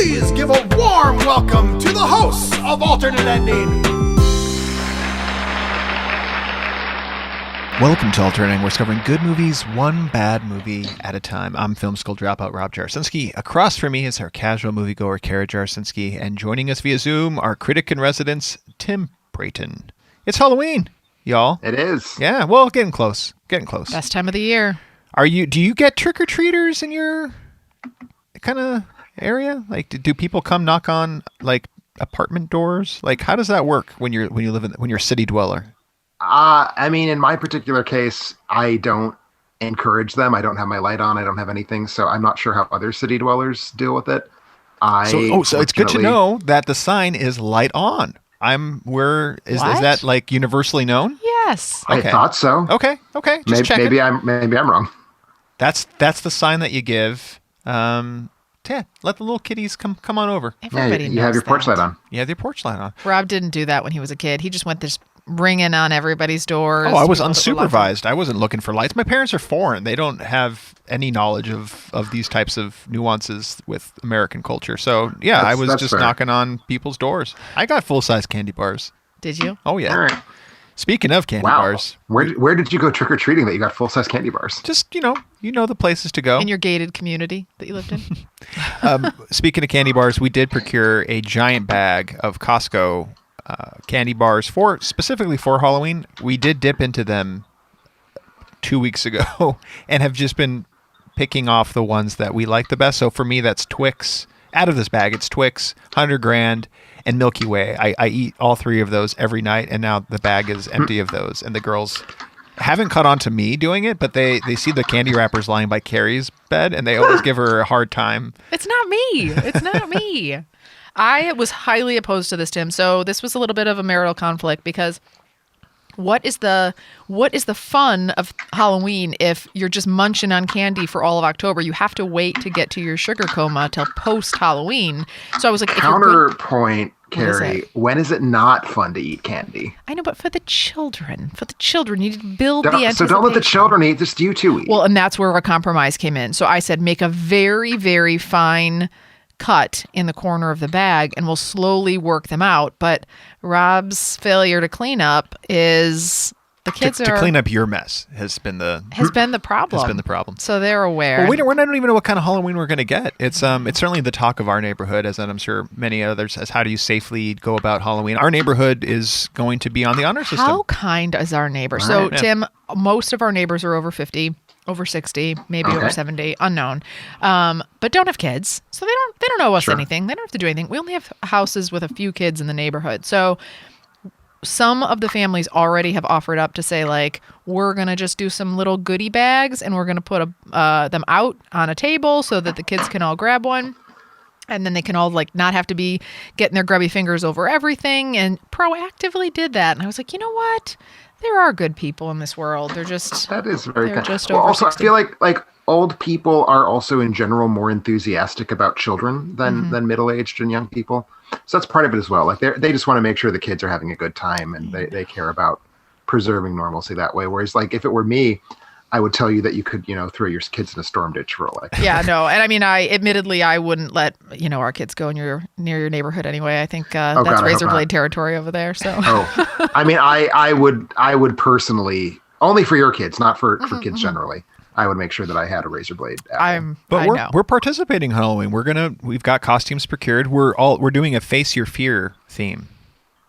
Please give a warm welcome to the hosts of Alternate Ending. Welcome to Alternate Ending. We're covering good movies, one bad movie at a time. I'm film school dropout Rob Jarasinski. Across from me is our casual moviegoer, Carrie Jarasinski. And joining us via Zoom, our critic in residence, Tim Brayton. It's Halloween, y'all. It is. Yeah, well, getting close. Getting close. Best time of the year. Do you get trick-or-treaters in your kind of area? Like, do people come knock on, like, apartment doors? Like, how does that work when you're a city dweller? I mean, in my particular case, I don't encourage them. I don't have my light on. I don't have anything. So I'm not sure how other city dwellers deal with it. So it's good to know that the sign is light on. Is that like universally known? Yes. Okay. I thought so. Okay. Maybe I'm wrong. That's the sign that you give. Let the little kitties come on over. Everybody knows you have your porch light on. You have your porch light on. Rob didn't do that when he was a kid. He just went this ringing on everybody's doors. Oh, I was unsupervised. I wasn't looking for lights. My parents are foreign. They don't have any knowledge of these types of nuances with American culture. So, yeah, I was just knocking on people's doors. I got full-size candy bars. Did you? Oh, yeah. All right. Speaking of candy bars. Where did you go trick-or-treating that you got full-size candy bars? Just, you know the places to go. In your gated community that you lived in? Speaking of candy bars, we did procure a giant bag of Costco candy bars specifically for Halloween. We did dip into them 2 weeks ago and have just been picking off the ones that we like the best. So for me, that's Twix. Out of this bag, it's Twix, 100 Grand, and Milky Way. I eat all three of those every night, and now the bag is empty of those. And the girls haven't caught on to me doing it, but they see the candy wrappers lying by Carrie's bed, and they always give her a hard time. It's not me. I was highly opposed to this, Tim. So this was a little bit of a marital conflict because what is the fun of Halloween if you're just munching on candy for all of October? You have to wait to get to your sugar coma till post Halloween. So I was like, counterpoint, Carrie, when is it not fun to eat candy? I know, but for the children, you need to build the anticipation. So don't let the children eat, just you two eat. Well, and that's where a compromise came in. So I said, make a very, very fine cut in the corner of the bag and we'll slowly work them out. But Rob's failure to clean up is the kids to clean up your mess has been the problem. So they're aware. Well, we don't even know what kind of Halloween we're going to get. It's certainly the talk of our neighborhood, as I'm sure many others, as how do you safely go about Halloween. Our neighborhood is going to be on the honor system. How kind is our neighbor? Right. So Tim, most of our neighbors are over 50. Over 60, maybe over 70, unknown, but don't have kids, so they don't owe us anything. They don't have to do anything. We only have houses with a few kids in the neighborhood, so some of the families already have offered up to say, like, we're gonna just do some little goodie bags and we're gonna put them out on a table so that the kids can all grab one. And then they can all like not have to be getting their grubby fingers over everything, and proactively did that. And I was like, you know what? There are good people in this world. That is very kind. Just over also, 60. I feel like old people are also in general more enthusiastic about children than middle-aged and young people. So that's part of it as well. Like they just want to make sure the kids are having a good time, and they care about preserving normalcy that way. Whereas like if it were me, I would tell you that you could, throw your kids in a storm ditch for like. Yeah, no. And I mean, I wouldn't let, our kids go near your neighborhood anyway. I think that's razor blade territory over there. So. I mean, I would personally, only for your kids, not for kids generally. I would make sure that I had a razor blade. We're participating in Halloween. We've got costumes procured. We're doing a Face Your Fear theme,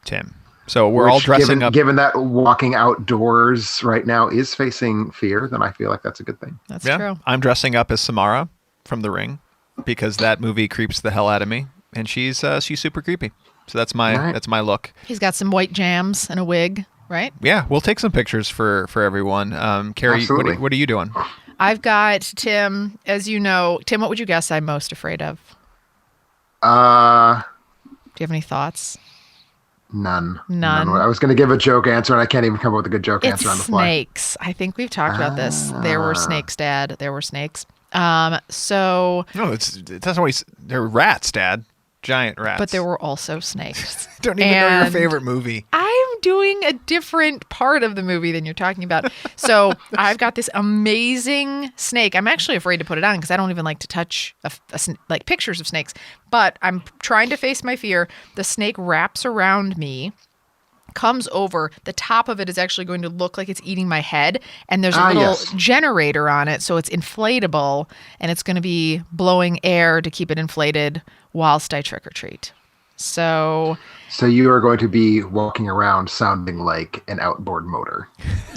Tim. So we're all dressing up. Given that walking outdoors right now is facing fear, then I feel like that's a good thing. That's true. I'm dressing up as Samara from The Ring because that movie creeps the hell out of me, and she's super creepy. So that's my look. He's got some white jams and a wig, right? Yeah, we'll take some pictures for everyone. Carrie, what are you doing? I've got Tim. As you know, Tim, what would you guess I'm most afraid of? Do you have any thoughts? None. I was going to give a joke answer, and I can't even come up with a good joke answer on the fly. Snakes. I think we've talked about this. There were snakes, Dad. There were snakes. So. No, that's always they're rats, Dad. Giant rats. But there were also snakes. Don't even know your favorite movie. I'm doing a different part of the movie than you're talking about. So I've got this amazing snake. I'm actually afraid to put it on because I don't even like to touch like pictures of snakes. But I'm trying to face my fear. The snake wraps around me, comes over. The top of it is actually going to look like it's eating my head, and there's a little generator on it, so it's inflatable, and it's going to be blowing air to keep it inflated whilst I trick or treat. So you are going to be walking around sounding like an outboard motor.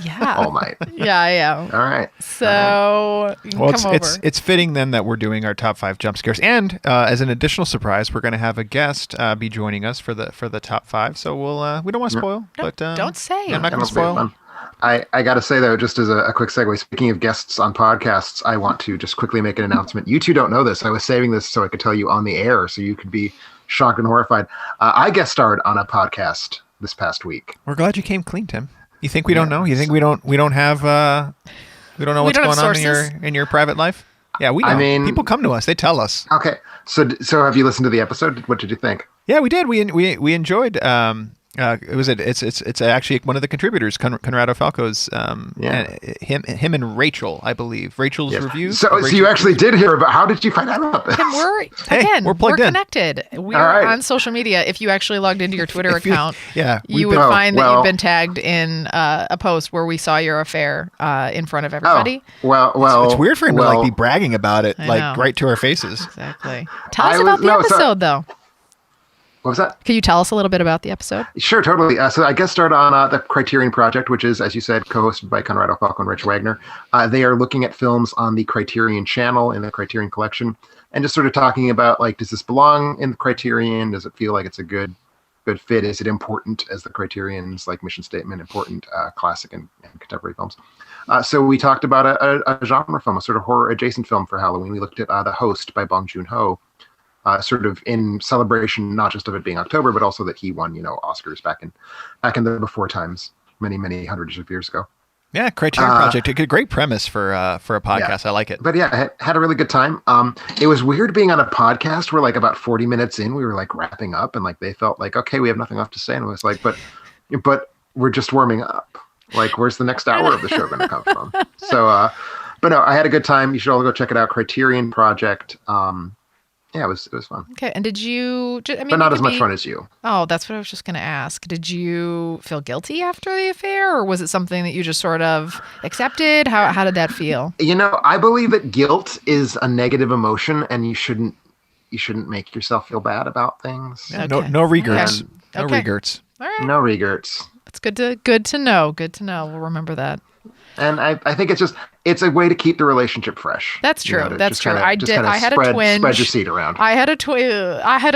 Yeah. All night. Yeah, I am. All right. So it's fitting then that we're doing our top 5 jump scares, and as an additional surprise, we're going to have a guest be joining us for the top 5. So we don't want to spoil, but don't say. I'm not going to spoil. I got to say, though, just as a quick segue, speaking of guests on podcasts, I want to just quickly make an announcement. You two don't know this. I was saving this so I could tell you on the air so you could be shocked and horrified. I guest starred on a podcast this past week. We're glad you came clean, Tim. You think we don't know? You think we don't have we don't know what's going on in your private life? Yeah, we know. I mean, people come to us. They tell us. Okay. So have you listened to the episode? What did you think? Yeah, we did. We enjoyed it's actually one of the contributors, Conrado Falco's, him and Rachel, I believe. Rachel's reviews. So you actually did hear about. How did you find out about this? We're connected. We're on social media. If you actually logged into your Twitter account, you would find that you've been tagged in a post where we saw your affair in front of everybody. It's weird for him to be bragging about it right to our faces. Exactly. Tell us about the episode, though. What was that? Can you tell us a little bit about the episode? Sure, totally. So I guest starred on the Criterion Project, which is, as you said, co-hosted by Conrado Falco and Rich Wagner. They are looking at films on the Criterion channel in the Criterion collection, and just sort of talking about, does this belong in the Criterion? Does it feel like it's a good fit? Is it important as the Criterion's mission statement, important classic and contemporary films? So we talked about a genre film, a sort of horror adjacent film for Halloween. We looked at The Host by Bong Joon-ho. Sort of in celebration, not just of it being October, but also that he won, Oscars back in the before times, many, many hundreds of years ago. Yeah, Criterion Project, a great premise for a podcast. I like it. But I had a really good time. It was weird being on a podcast where about 40 minutes in, we were wrapping up, and they felt okay, we have nothing left to say, and it was but we're just warming up. Where's the next hour of the show going to come from? So, but no, I had a good time. You should all go check it out. Criterion Project. Yeah, it was fun. Okay, and did you? But not as much fun as you. Oh, that's what I was just going to ask. Did you feel guilty after the affair, or was it something that you just sort of accepted? How did that feel? I believe that guilt is a negative emotion, and you shouldn't make yourself feel bad about things. Yeah, okay. No regrets. Yeah. No regrets. All right. No regrets. It's good to know. Good to know. We'll remember that. And I think it's a way to keep the relationship fresh. That's true. That's true. I had a twinge. Spread your seed around. I had a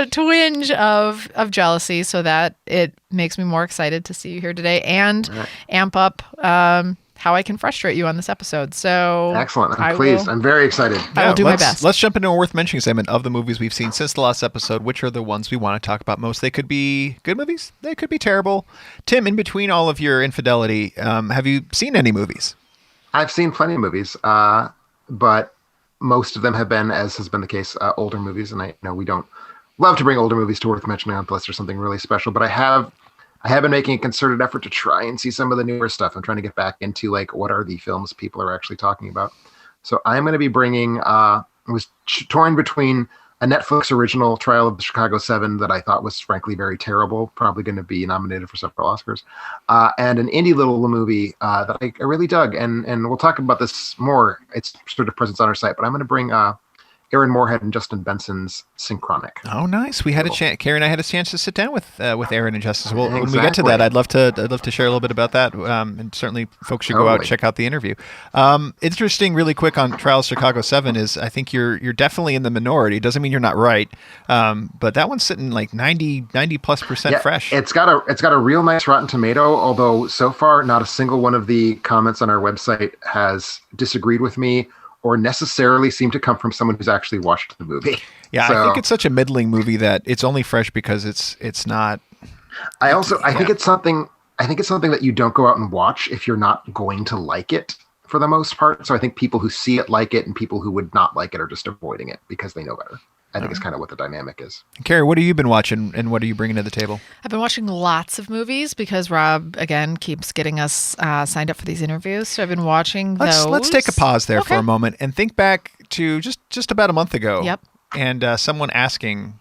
twinge of jealousy, so that it makes me more excited to see you here today and amp up how I can frustrate you on this episode. So excellent. I'm pleased. I'm very excited. I will do my best. Let's jump into a worth mentioning segment of the movies we've seen since the last episode. Which are the ones we want to talk about most? They could be good movies. They could be terrible. Tim, in between all of your infidelity, have you seen any movies? I've seen plenty of movies, but most of them have been, as has been the case, older movies. And I know we don't love to bring older movies to worth mentioning unless there's something really special. But I have been making a concerted effort to try and see some of the newer stuff. I'm trying to get back into what are the films people are actually talking about. So I'm going to be bringing. I was torn between a Netflix original, Trial of the Chicago 7, that I thought was frankly very terrible, probably going to be nominated for several Oscars, and an indie little movie that I really dug. And we'll talk about this more. It's sort of presence on our site, but I'm going to bring Aaron Moorhead and Justin Benson's Synchronic. Oh, nice! We had a chance. Carrie and I had a chance to sit down with Aaron and Justin. Well, when we get to that, I'd love to share a little bit about that. And certainly, folks should go out and check out the interview. Interesting, really quick on Trials Chicago 7 is I think you're definitely in the minority. Doesn't mean you're not right, but that one's sitting 90+% fresh. It's got a real nice Rotten Tomato. Although so far, not a single one of the comments on our website has disagreed with me or necessarily seem to come from someone who's actually watched the movie. Yeah, so, I think it's such a middling movie that it's only fresh because it's not. I think it's something that you don't go out and watch if you're not going to like it for the most part. So I think people who see it like it, and people who would not like it are just avoiding it because they know better. I think it's kind of what the dynamic is. Carrie, what have you been watching, and what are you bringing to the table? I've been watching lots of movies because Rob, again, keeps getting us signed up for these interviews. So I've been watching those. Let's take a pause there for a moment and think back to just about a month ago. Yep. And someone asking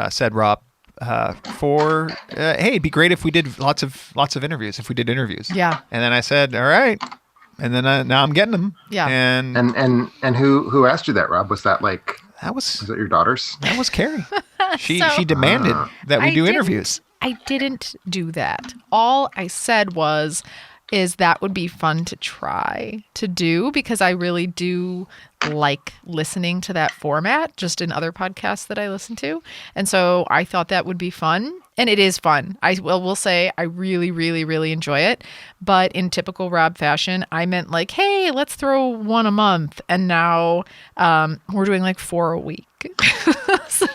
said, Rob, hey, it'd be great if we did lots of interviews, if we did interviews. Yeah. And then I said, all right. And then now I'm getting them. Yeah. And who asked you that, Rob? Was that was that your daughters? That was Carrie. She demanded that we do interviews. I didn't do that. All I said is that would be fun to try to do because I really do like listening to that format just in other podcasts that I listen to. And so I thought that would be fun. And it is fun. I will say I really, really, really enjoy it. But in typical Rob fashion, I meant hey, let's throw one a month. And now we're doing 4 a week. So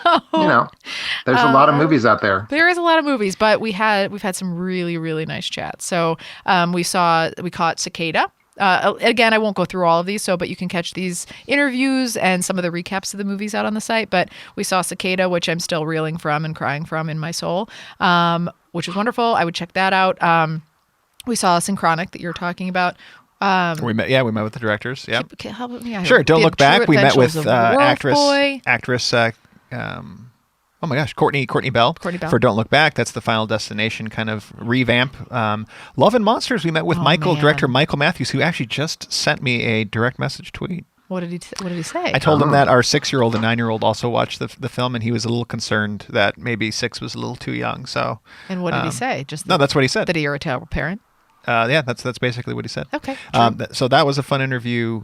there's a lot of movies out there. There is a lot of movies, but we've had some really, really nice chats. So we caught Cicada. Again, I won't go through all of these, but you can catch these interviews and some of the recaps of the movies out on the site. But we saw Cicada, which I'm still reeling from and crying from in my soul, which was wonderful. I would check that out. We saw Synchronic that you're talking about. We met with the directors. Yeah. Sure. Don't Look Back. We met with actress. Oh my gosh, Courtney Bell. For Don't Look Back. That's the Final Destination kind of revamp. Love and Monsters. We met with director Michael Matthews, who actually just sent me a direct message tweet. What did he say? I told him that our 6-year-old and 9-year-old also watched the film, and he was a little concerned that maybe 6 was a little too young. So. And what did he say? That's what he said. That you're a terrible parent. Yeah, that's basically what he said. Okay. So that was a fun interview.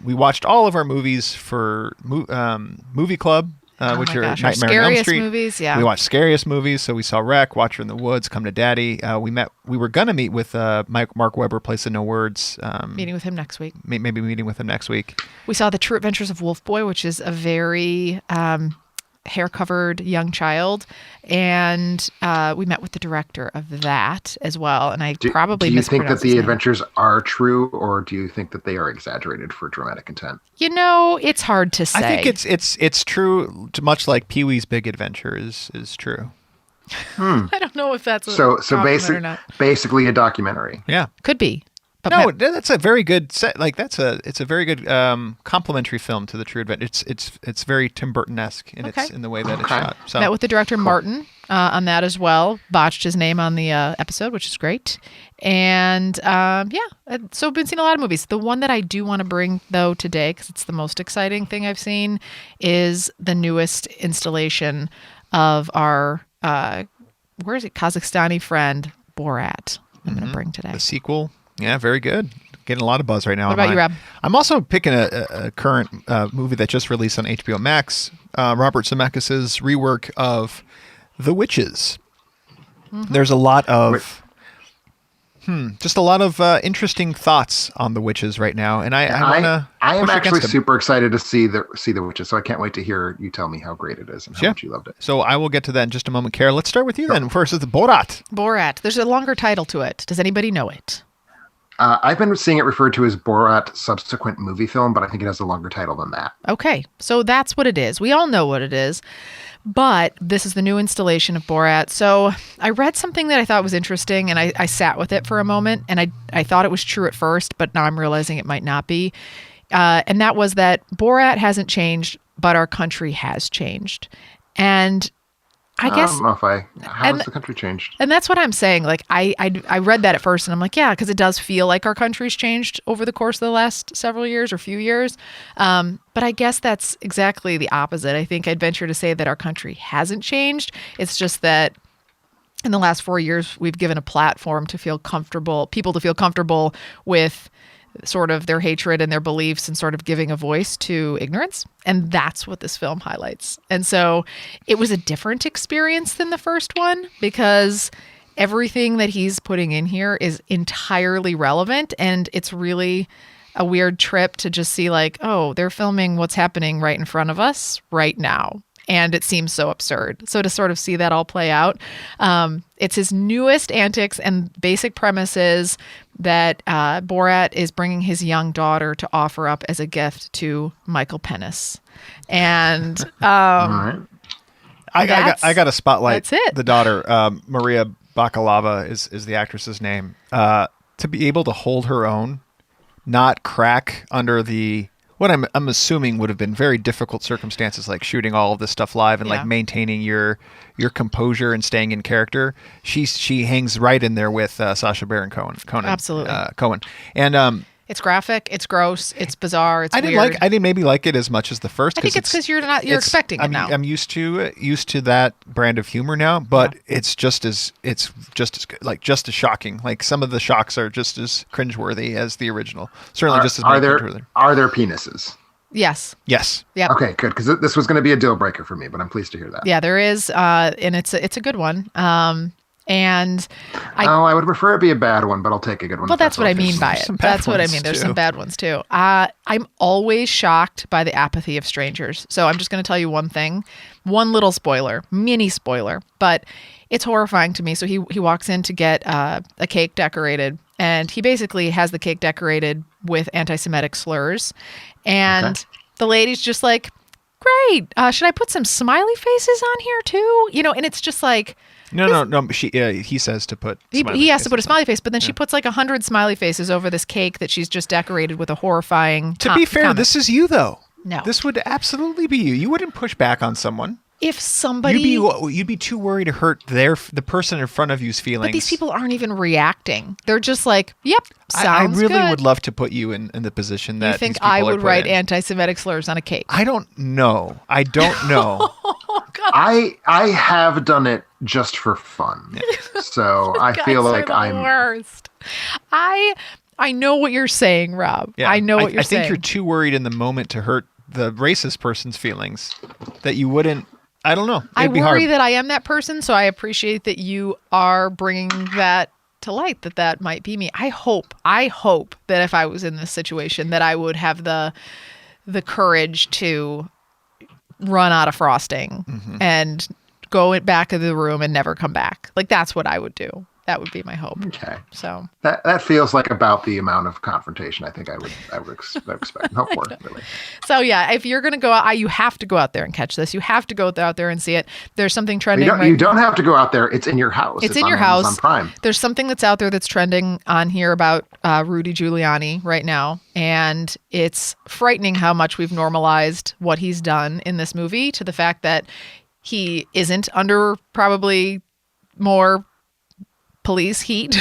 We watched all of our movies for Movie Club. Which are Nightmare on Elm Street. Movies, yeah. We watched Scariest Movies, so we saw Wreck, Watcher in the Woods, Come to Daddy. We were gonna meet with Mark Webber, Place of No Words. Meeting with him next week. Maybe meeting with him next week. We saw The True Adventures of Wolf Boy, which is a very hair-covered young child, and we met with the director of that as well. And do you think that the adventures are true, or do you think that they are exaggerated for dramatic intent? It's hard to say. I think it's true, much like Pee-wee's Big Adventure is true. I don't know if that's basically a documentary. Yeah, could be. But that's a very good set. It's a very good complimentary film to The True Adventure. It's very Tim Burton-esque in the way that it's shot. So. Met with the director Martin on that as well. Botched his name on the episode, which is great. And so I've been seeing a lot of movies. The one that I do want to bring though today, because it's the most exciting thing I've seen, is the newest installation of our Kazakhstani friend Borat. I'm going to bring today the sequel. Yeah, very good. Getting a lot of buzz right now. What about you, Rob? I'm also picking a current movie that just released on HBO Max, Robert Zemeckis' rework of The Witches. Mm-hmm. There's a lot of interesting thoughts on The Witches right now, and I am actually super excited to see the Witches, so I can't wait to hear you tell me how great it is and how much you loved it. So I will get to that in just a moment. Kara, let's start with you then. First is Borat. Borat. There's a longer title to it. Does anybody know it? I've been seeing it referred to as Borat subsequent movie film, but I think it has a longer title than that. Okay, so that's what it is. We all know what it is, but this is the new installation of Borat. So I read something that I thought was interesting, and I sat with it for a moment, and I thought it was true at first, but now I'm realizing it might not be. And that was that Borat hasn't changed, but our country has changed. And I guess how has the country changed? And that's what I'm saying. I read that at first and I'm like, yeah, because it does feel like our country's changed over the course of the last several years or few years. But I guess that's exactly the opposite. I think I'd venture to say that our country hasn't changed. It's just that in the last 4 years, we've given a platform to feel comfortable with sort of their hatred and their beliefs and sort of giving a voice to ignorance. And that's what this film highlights. And so it was a different experience than the first one because everything that he's putting in here is entirely relevant. And it's really a weird trip to just see they're filming what's happening right in front of us right now. and it seems so absurd. So to sort of see that all play out, it's his newest antics, and basic premise is that Borat is bringing his young daughter to offer up as a gift to Michael Penis. And All right. I got to spotlight that's it. the daughter. Maria Bakalova is the actress's name. To be able to hold her own, not crack under what I'm assuming would have been very difficult circumstances, like shooting all of this stuff live and like maintaining your composure and staying in character. She hangs right in there with Sacha Baron Cohen. Absolutely. Cohen. And it's graphic, it's gross, it's bizarre, it's I weird. I didn't maybe like it as much as the first. I think it's because you're expecting it now. I'm used to that brand of humor now, but it's just as good, like just as shocking. Like some of the shocks are just as cringeworthy as the original. Certainly just as cringeworthy. Are there penises? Yes. Yes. Yeah. Okay, good, because this was going to be a deal breaker for me, but I'm pleased to hear that. Yeah, there is, and it's a good one. And I would prefer it be a bad one, but I'll take a good one. Well, that's what I mean by it. That's what I mean. There's some bad ones too. I'm always shocked by the apathy of strangers. So I'm just going to tell you one thing, one little spoiler, mini spoiler, but it's horrifying to me. So he walks in to get a cake decorated, and he basically has the cake decorated with anti-Semitic slurs, and the lady's just like, "Great, should I put some smiley faces on here too?" And it's just like. No. He says to put. He has to put a smiley face, but then she puts like 100 smiley faces over this cake that she's just decorated with a horrifying. To be fair, this is you though. No, this would absolutely be you. You wouldn't push back on someone. If somebody, you'd be too worried to hurt the person in front of you's feelings. But these people aren't even reacting. They're just like, "Yep, sounds good." I really good. would love to put you in the position that you think I would write anti-Semitic slurs on a cake. I don't know. Oh, God. I have done it just for fun, so I feel like I'm worst. I know what you're saying, Rob. Yeah, I know what you're saying. I think you're too worried in the moment to hurt the racist person's feelings that you wouldn't. I don't know. I worry that I am that person, so I appreciate that you are bringing that to light, that might be me. I hope that if I was in this situation that I would have the courage to run out of frosting and go back to the room and never come back. Like that's what I would do. That would be my hope. Okay. So that feels like about the amount of confrontation I think I would expect. Hope for really. So yeah, if you're gonna go out, you have to go out there and catch this. You have to go out there and see it. There's something trending. You don't have to go out there. It's in your house. It's in your house. Amazon Prime. There's something that's out there that's trending on here about Rudy Giuliani right now, and it's frightening how much we've normalized what he's done in this movie to the fact that he isn't under probably more police heat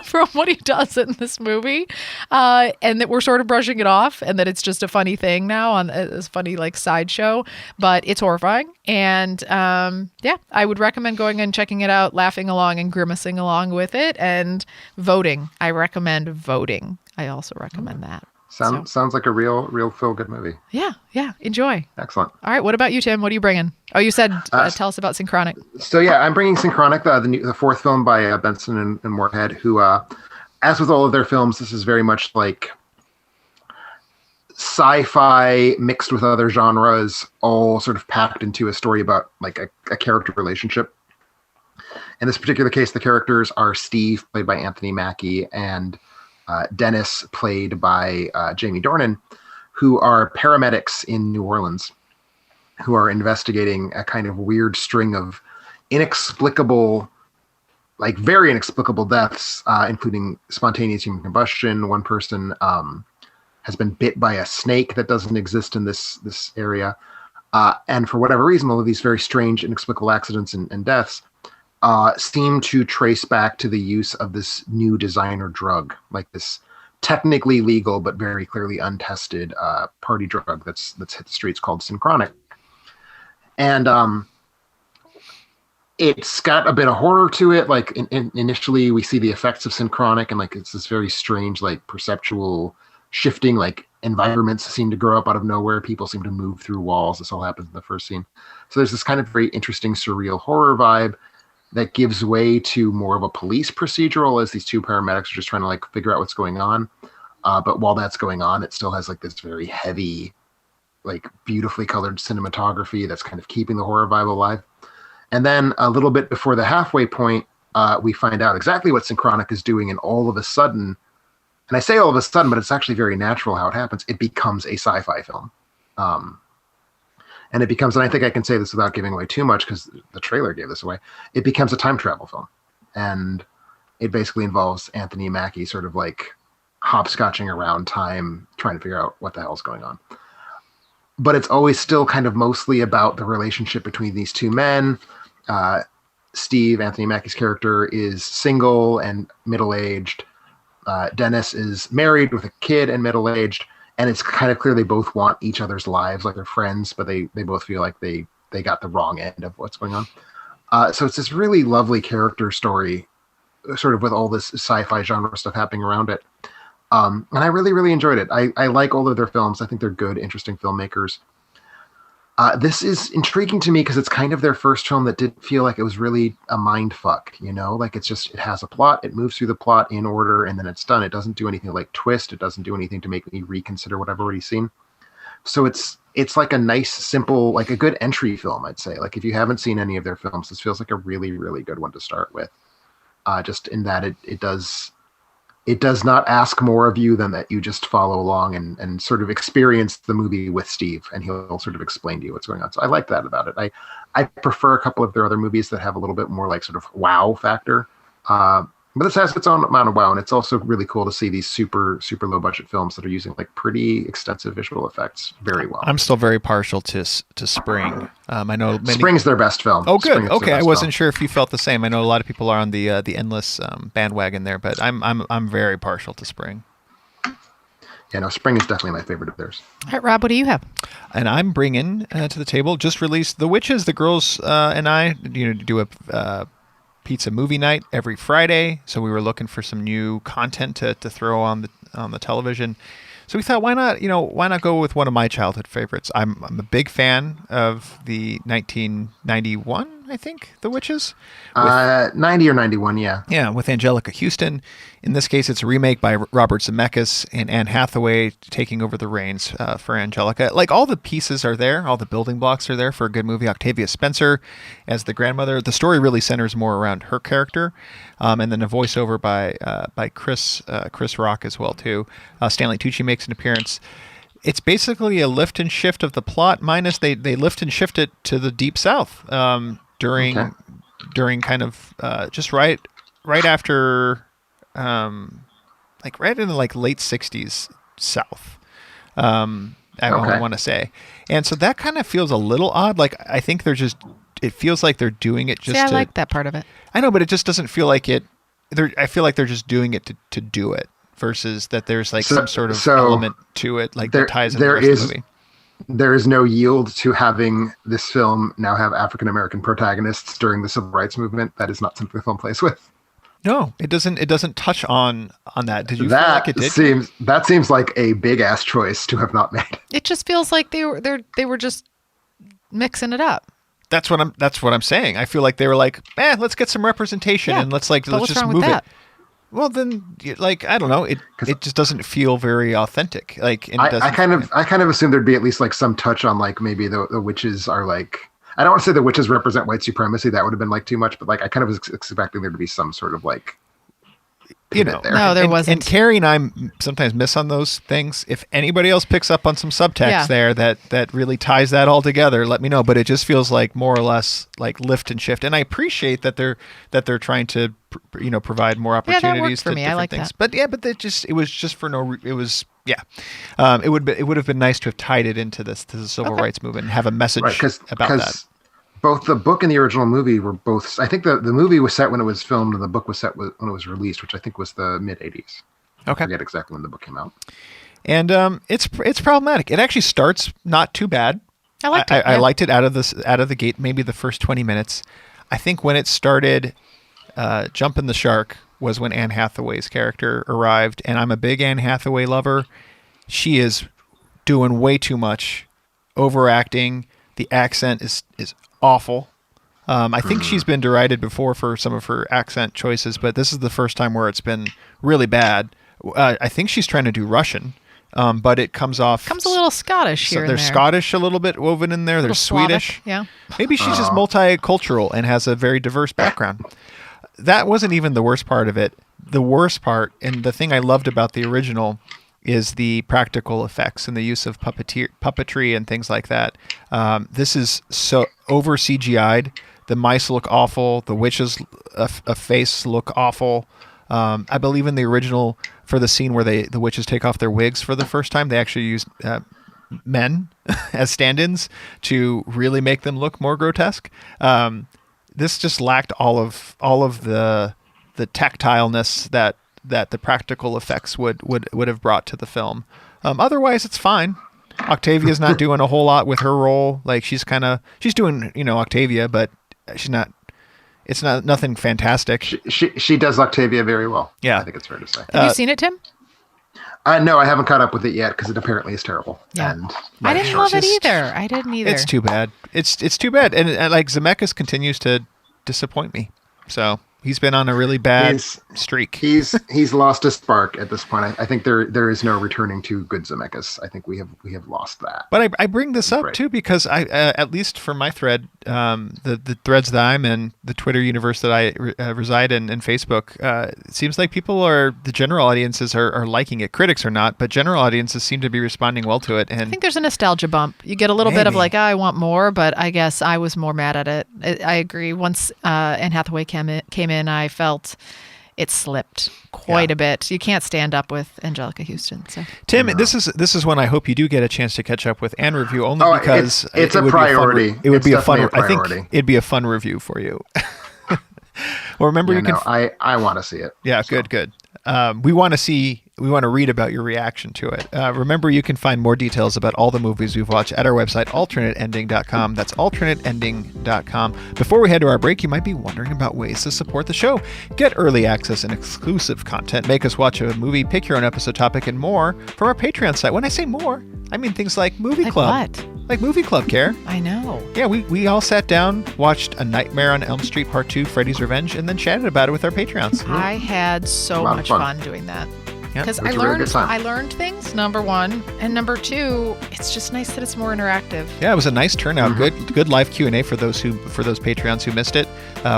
from what he does in this movie, and that we're sort of brushing it off, and that it's just a funny thing now on this funny like sideshow, but it's horrifying. And I would recommend going and checking it out, laughing along and grimacing along with it, and voting. I recommend voting. I also recommend that. Sounds like a real feel good movie. Yeah. Enjoy. Excellent. All right. What about you, Tim? What are you bringing? Oh, you said tell us about Synchronic. So yeah, I'm bringing Synchronic, the fourth film by Benson and Moorhead, who, as with all of their films, this is very much like sci-fi mixed with other genres, all sort of packed into a story about like a character relationship. In this particular case, the characters are Steve, played by Anthony Mackie, and Dennis, played by Jamie Dornan, who are paramedics in New Orleans, who are investigating a kind of weird string of inexplicable, like very inexplicable deaths, including spontaneous human combustion. One person has been bit by a snake that doesn't exist in this area. And for whatever reason, all of these very strange, inexplicable accidents and deaths seem to trace back to the use of this new designer drug, like this technically legal but very clearly untested party drug that's hit the streets called Synchronic. And it's got a bit of horror to it. Like initially we see the effects of Synchronic, and like it's this very strange, like perceptual shifting, like environments seem to grow up out of nowhere. People seem to move through walls. This all happens in the first scene. So there's this kind of very interesting, surreal horror vibe that gives way to more of a police procedural as these two paramedics are just trying to like figure out what's going on. But while that's going on, it still has like this very heavy like beautifully colored cinematography that's kind of keeping the horror vibe alive. And then a little bit before the halfway point, we find out exactly what Synchronic is doing, and all of a sudden, and I say all of a sudden, but it's actually very natural how it happens, it becomes a sci-fi film. And it becomes, and I think I can say this without giving away too much because the trailer gave this away, it becomes a time travel film. And it basically involves Anthony Mackie sort of like hopscotching around time, trying to figure out what the hell's going on. But it's always still kind of mostly about the relationship between these two men. Steve, Anthony Mackie's character, is single and middle-aged. Dennis is married with a kid and middle-aged. And it's kind of clear they both want each other's lives, like they're friends, but they both feel like they got the wrong end of what's going on. So it's this really lovely character story, sort of with all this sci-fi genre stuff happening around it. And I really, really enjoyed it. I like all of their films. I think they're good, interesting filmmakers. This is intriguing to me because it's kind of their first film that didn't feel like it was really a mind fuck, you know? Like it has a plot, it moves through the plot in order, and then it's done. It doesn't do anything like twist. It doesn't do anything to make me reconsider what I've already seen. So it's like a nice, simple, like a good entry film, I'd say. Like if you haven't seen any of their films, this feels like a really, really good one to start with. Just in that it does not ask more of you than that you just follow along and sort of experience the movie with Steve, and he'll sort of explain to you what's going on. So I like that about it. I prefer a couple of their other movies that have a little bit more like sort of wow factor. But this has its own amount of wow, and it's also really cool to see these super, super low budget films that are using like pretty extensive visual effects very well. I'm still very partial to Spring. I know Spring's their best film. Oh, good. Okay, I wasn't sure if you felt the same. I know a lot of people are on the Endless bandwagon there, but I'm very partial to Spring. Yeah, no, Spring is definitely my favorite of theirs. All right, Rob, what do you have? And I'm bringing to the table, just released The Witches. The girls and I do a pizza movie night every Friday, so we were looking for some new content to throw on the television. So we thought, why not go with one of my childhood favorites? I'm a big fan of the 1991, I think, The Witches. 90 or 91, yeah. Yeah, with Angelica Houston. In this case, it's a remake by Robert Zemeckis and Anne Hathaway taking over the reins for Angelica. Like, all the pieces are there. All the building blocks are there for a good movie. Octavia Spencer as the grandmother. The story really centers more around her character. And then a voiceover by Chris Rock as well, too. Stanley Tucci makes an appearance. It's basically a lift and shift of the plot, minus they lift and shift it to the Deep South during kind of just right after right in the late 60s South. I want to say. And so that kind of feels a little odd. Like, I think it feels like they're doing it just I like that part of it. I know, but it just doesn't feel like it. I feel like they're just doing it to do it versus that there's some sort of element to it, like that ties in the rest of the movie. There is no yield to having this film now have African-American protagonists during the civil rights movement. That is not something the film plays with. No, it doesn't. It doesn't touch on that. Did you feel like it did? That seems like a big ass choice to have not made. It just feels like they were just mixing it up. That's what I'm saying. I feel like they were like, let's get some representation and let's just move it. Well, then, I don't know. It just doesn't feel very authentic. I kind of assumed there'd be at least some touch on maybe the witches are I don't want to say the witches represent white supremacy. That would have been too much. But I kind of was expecting there to be some sort of there. No, there wasn't. And Carrie and I sometimes miss on those things. If anybody else picks up on some subtext there that really ties that all together, let me know. But it just feels like more or less like lift and shift. And I appreciate that they're trying to provide more opportunities for to me. different I like things. that. But it was just for no. It was it would have been nice to have tied it into the civil rights movement and have a message about that. Both the book and the original movie were both. I think the movie was set when it was filmed, and the book was set when it was released, which I think was the mid '80s. Okay, I forget exactly when the book came out. And it's problematic. It actually starts not too bad. I liked it. I liked it out of the gate. Maybe the first 20 minutes. I think when it started jumping the shark was when Anne Hathaway's character arrived, and I'm a big Anne Hathaway lover. She is doing way too much, overacting. The accent is awful. I think she's been derided before for some of her accent choices, but this is the first time where it's been really bad. I think she's trying to do Russian, but it comes a little Scottish here and there's there. Scottish a little bit woven in there. There's Slavic, Swedish. yeah. Maybe she's just multicultural and has a very diverse background. That wasn't even the worst part of it. The worst part, and the thing I loved about the original, is the practical effects and the use of puppetry and things like that. This is so over CGI'd. The mice look awful. The witches' a face look awful. I believe in the original, for the scene where the witches take off their wigs for the first time, they actually used men as stand-ins to really make them look more grotesque. This just lacked all of the tactileness that the practical effects would have brought to the film. Otherwise, it's fine. Octavia's not doing a whole lot with her role. Like she's doing Octavia, but she's not. It's nothing fantastic. She does Octavia very well. Yeah, I think it's fair to say. Have you seen it, Tim? No, I haven't caught up with it yet because it apparently is terrible. Yeah. And I didn't love it either. I didn't either. It's too bad. It's too bad. And like Zemeckis continues to disappoint me. So he's been on a really bad streak. He's lost a spark at this point. I think there is no returning to good Zemeckis. I think we have lost that. But I bring this up too because I at least for my thread, the threads that I'm in, the Twitter universe that I reside in, and Facebook, it seems like the general audiences are liking it. Critics are not, but general audiences seem to be responding well to it. And I think there's a nostalgia bump. You get a little bit of like, I want more, but I guess I was more mad at it. I agree. Once Anne Hathaway came in, I felt it slipped quite a bit. You can't stand up with Angelica Houston. So Tim, this is when I hope you do get a chance to catch up with and review, only because it's a priority. It would be a fun. I think it'd be a fun review for you. Well, remember I want to see it. Yeah, so. Good. We want to read about your reaction to it. Remember, you can find more details about all the movies we've watched at our website, alternateending.com. That's alternateending.com. Before we head to our break, you might be wondering about ways to support the show. Get early access and exclusive content, make us watch a movie, pick your own episode topic, and more from our Patreon site. When I say more, I mean things like Movie Club. What? Like Movie Club, Care. I know. Yeah, we all sat down, watched A Nightmare on Elm Street Part 2, Freddy's Revenge, and then chatted about it with our Patreons. I had so much fun doing that. Because I learned things, number one, and number two, it's just nice that it's more interactive. Yeah, it was a nice turnout. Mm-hmm. Good live Q&A for those Patreons who missed it.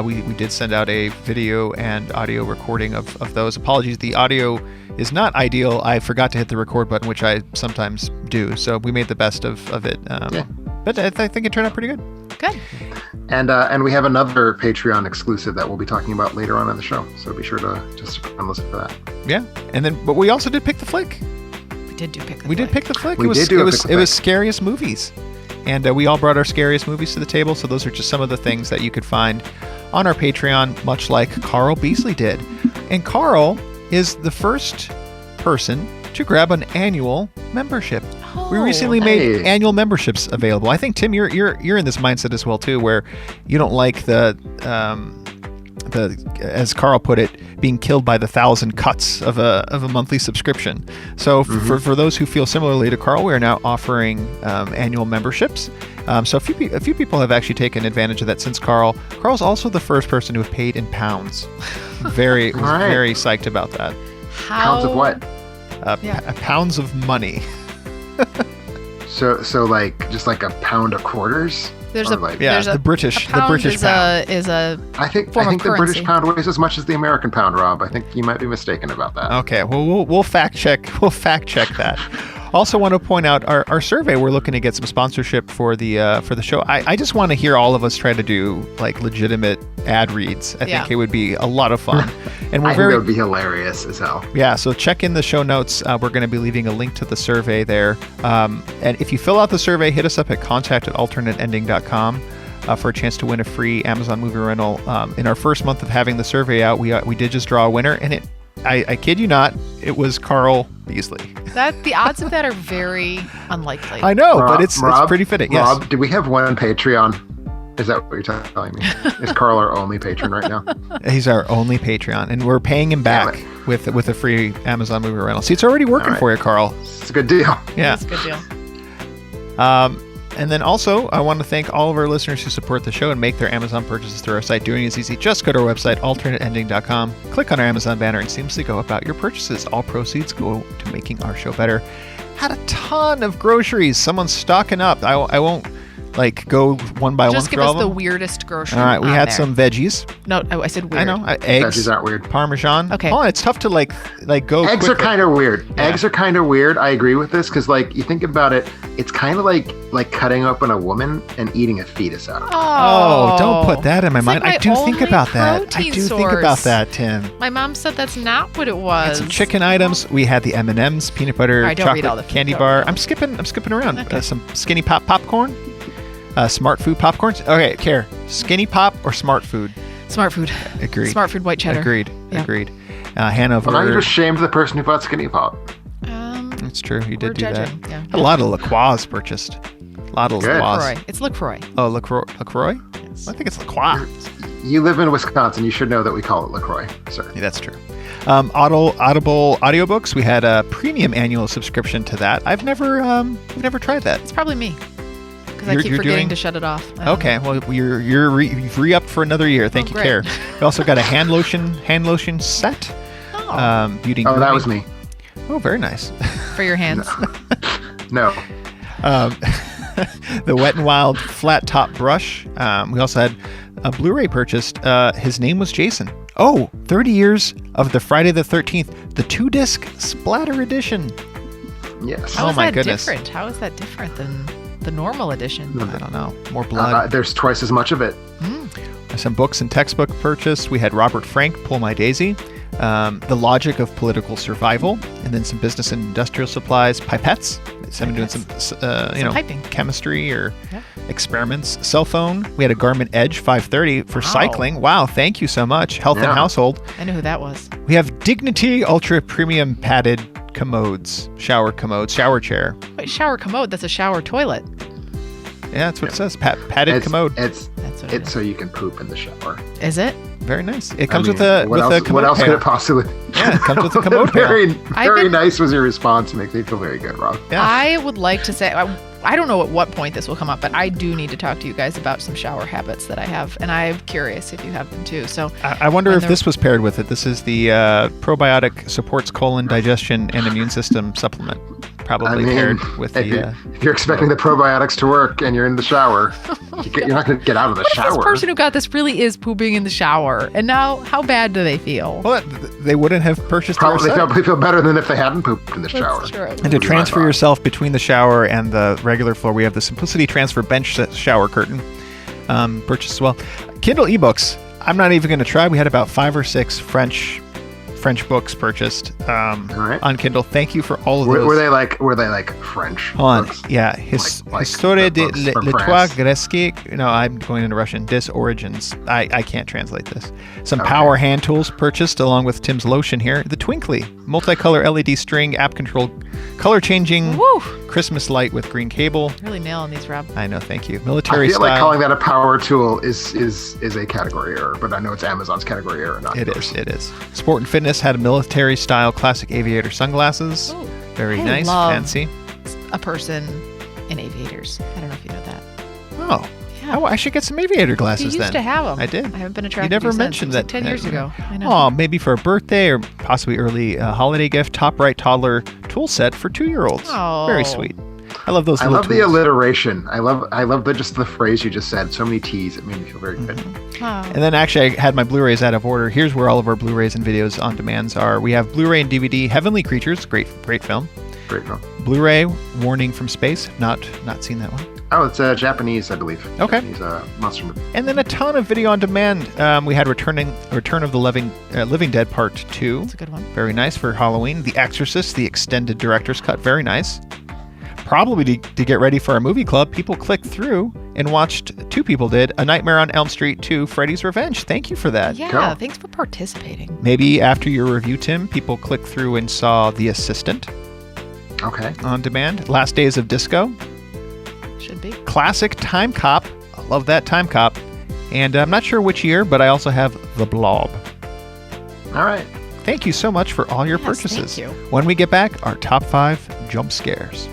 We did send out a video and audio recording of those. Apologies, the audio is not ideal. I forgot to hit the record button, which I sometimes do. So we made the best of it. But I think it turned out pretty good. Good. And we have another Patreon exclusive that we'll be talking about later on in the show. So be sure to just listen for that. Yeah. But we also did pick the flick. We did pick the flick. It was scariest movies. And we all brought our scariest movies to the table. So those are just some of the things that you could find on our Patreon, much like Carl Beasley did. And Carl is the first person to grab an annual membership. We recently made annual memberships available. I think, Tim, you're in this mindset as well too, where you don't like the as Carl put it, being killed by the 1,000 cuts of a monthly subscription. So for those who feel similarly to Carl, we are now offering annual memberships. So a few people have actually taken advantage of that since Carl's also the first person who have paid in pounds. Very psyched about that. Pounds of what? Pounds of money. So like just like a pound of quarters. The British pound. I think the British pound weighs as much as the American pound, Rob. I think you might be mistaken about that. Okay, well we'll fact check that. Also want to point out our survey. We're looking to get some sponsorship for the show. I just want to hear all of us try to do like legitimate ad reads. I think it would be a lot of fun. And I think it would be hilarious as hell. Yeah, so check in the show notes. We're going to be leaving a link to the survey there. And if you fill out the survey, hit us up at contact@alternateending.com for a chance to win a free Amazon movie rental. In our first month of having the survey out, we did just draw a winner, and I kid you not, it was Carl Beasley. The odds of that are very unlikely. I know, but it's pretty fitting. Rob, yes. do we have one Patreon? Is that what you're telling me? Is Carl our only patron right now? He's our only Patreon, and we're paying him back with a free Amazon movie rental. See, it's already working for you, Carl. It's a good deal. Yeah, it's a good deal. And then also, I want to thank all of our listeners who support the show and make their Amazon purchases through our site. Doing it is easy. Just go to our website, alternateending.com, click on our Amazon banner, and seamlessly go about your purchases. All proceeds go to making our show better. Had a ton of groceries. Someone's stocking up. I won't go one by one Just give through all us of the them. weirdest grocery. All right, we had there. some veggies. No, I said weird. I know. Eggs. Veggies aren't weird. Parmesan. Okay. Oh, it's tough to go Eggs quick. are kind of weird. Yeah. Eggs are kind of weird. I agree with this because, you think about it, it's kind of like cutting open a woman and eating a fetus out of her. Oh, don't put that in my It's mind. like I do my think only about that. I protein do think about source. that, Tim. My mom said that's not what it And was. some chicken items. We had the M&M's, peanut butter, All right, don't read all chocolate the- candy don't bar. read all I'm skipping around. Okay. Some skinny pop popcorn. Smart food popcorns. Okay, Care. Skinny pop or smart food? Smart food. Agreed. Smart food white cheddar. Agreed. Yeah. Agreed. Hanover. Well, now you just shamed the person who bought Skinny Pop. It's true. You We're did do judging, that. yeah. A lot of LaCroix purchased. A lot of Good. LaCroix. LaCroix. It's LaCroix. Oh, LaCroix? Yes. I think it's LaCroix. You live in Wisconsin. You should know that we call it LaCroix, sir. Yeah, that's true. Audible audiobooks. We had a premium annual subscription to that. I've never tried that. It's probably me. Because I You're- keep you're forgetting doing- to shut it off. I don't Okay, well you've re-upped for another year. Thank you, great. Care. We also got a hand lotion set. know. Oh, Beauty. Oh, that grooming. was me. Oh, very nice. for your hands. No. The Wet n Wild flat top brush. We also had a Blu-ray purchased. His name was Jason. Oh, 30 years of the Friday the 13th, the 2-disc splatter edition. Yes. How Oh is my that goodness. different? How is that different than the normal edition? I don't know. More blood. There's twice as much of it. Some books and textbook purchased. We had Robert Frank, Pull My Daisy, The Logic of Political Survival, and then some business and industrial supplies, pipettes. Some doing some piping. chemistry or Yeah. experiments. Cell phone. We had a Garmin Edge 530 for Wow. cycling. Wow, thank you so much. Health and Yeah. household. I knew who that was. We have Dignity Ultra Premium Padded Commodes, shower chair. Wait, shower commode. That's a shower toilet. Yeah, that's what it says. Padded commode. It's That's what it so you can poop in the shower. is. Is it? Very nice. It comes I mean, with a what else, commode what else could pail. it possibly? Yeah, it comes with a commode pail. Very been- nice was your response. Makes me feel very good, Rob. Yeah. I would like to say, I don't know at what point this will come up, but I do need to talk to you guys about some shower habits that I have, and I'm curious if you have them too. So I wonder when if they're- this was paired with it. This is the probiotic supports colon, digestion, and immune system supplement. Probably paired with if, the. if you're expecting the probiotics to work and you're in the shower, you're not going to get out of the what if shower. this person who got this really is pooping in the shower, and now how bad do they feel? Well, they wouldn't have purchased the They set. probably feel better than if they hadn't pooped in the shower. That's true. And to Would be my transfer thought. yourself between the shower and the regular floor, we have the Simplicity Transfer Bench shower curtain purchased as well. Kindle ebooks. I'm not even going to try. We had about 5 or 6 French books purchased right. on Kindle. Thank you for all of those. Were they like French? Hold on. books? Yeah. Like Histoire the de books from l'Étoile France. grecque. No, I'm going into Russian. Des Origins. I can't translate this. Some power hand tools purchased along with Tim's lotion here. The Twinkly multicolor LED string app controlled color changing Woo! Christmas light with green cable. Really nailing these, Rob. I know. Thank you. I Military feel like style. calling that a power tool is a category error, but I know it's Amazon's category error, not It yours. is. It is. Sport and fitness had military style classic aviator sunglasses. Ooh. Very I nice. love- Fancy. A person in aviators. I don't know if you know that. Oh. Yeah. Oh, I should get some aviator You glasses used then. to have them. I did. I haven't been You attracted never to you mentioned since. that. It was like 10 years ago. I know. Oh, maybe for a birthday or possibly early holiday gift. Top right toddler tool set for 2-year-olds. Oh. Very sweet. I love those. I little love the tools. alliteration. I love just the phrase you just said. So many T's. It made me feel very good. Oh. And then actually, I had my Blu-rays out of order. Here's where all of our Blu-rays and videos on demands are. We have Blu-ray and DVD, Heavenly Creatures, great film. Great film. Blu-ray, Warning from Space, not seen that one. Oh, it's Japanese, I believe. Okay. Japanese monster movie. And then a ton of video on demand. We had Return of the Living Dead Part 2. That's a good one. Very nice for Halloween. The Exorcist, the extended director's cut. Very nice. Probably to get ready for our movie club, people clicked through and watched, 2 people did, A Nightmare on Elm Street 2, Freddy's Revenge. Thank you for that. Yeah, Cool. thanks for participating. Maybe after your review, Tim, people clicked through and saw The Assistant Okay. on demand. Last Days of Disco. Should be. Classic Time Cop. I love that Time Cop. And I'm not sure which year, but I also have The Blob. All right. Thank you so much for all your Yes, purchases. thank you. When we get back, our top 5 jump scares.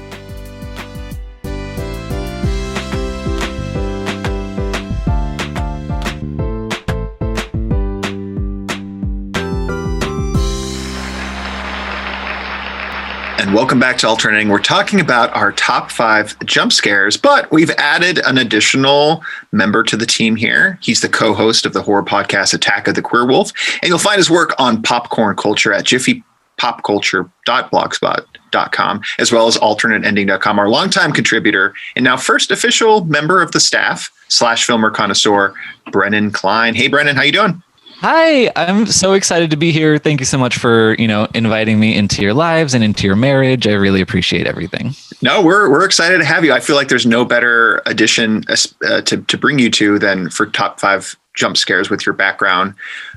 And Welcome back to Alternating. We're talking about our top 5 jump scares, but we've added an additional member to the team here. He's the co-host of the horror podcast Attack of the Queer Wolf, and you'll find his work on popcorn culture at jiffypopculture.blogspot.com, as well as alternateending.com, our longtime contributor and now first official member of the staff / filmer connoisseur, Brennan Klein. Hey, Brennan, how you doing? Hi, I'm so excited to be here. Thank you so much for, inviting me into your lives and into your marriage. I really appreciate everything. No, we're excited to have you. I feel like there's no better addition to bring you to than for top 5 jump scares with your background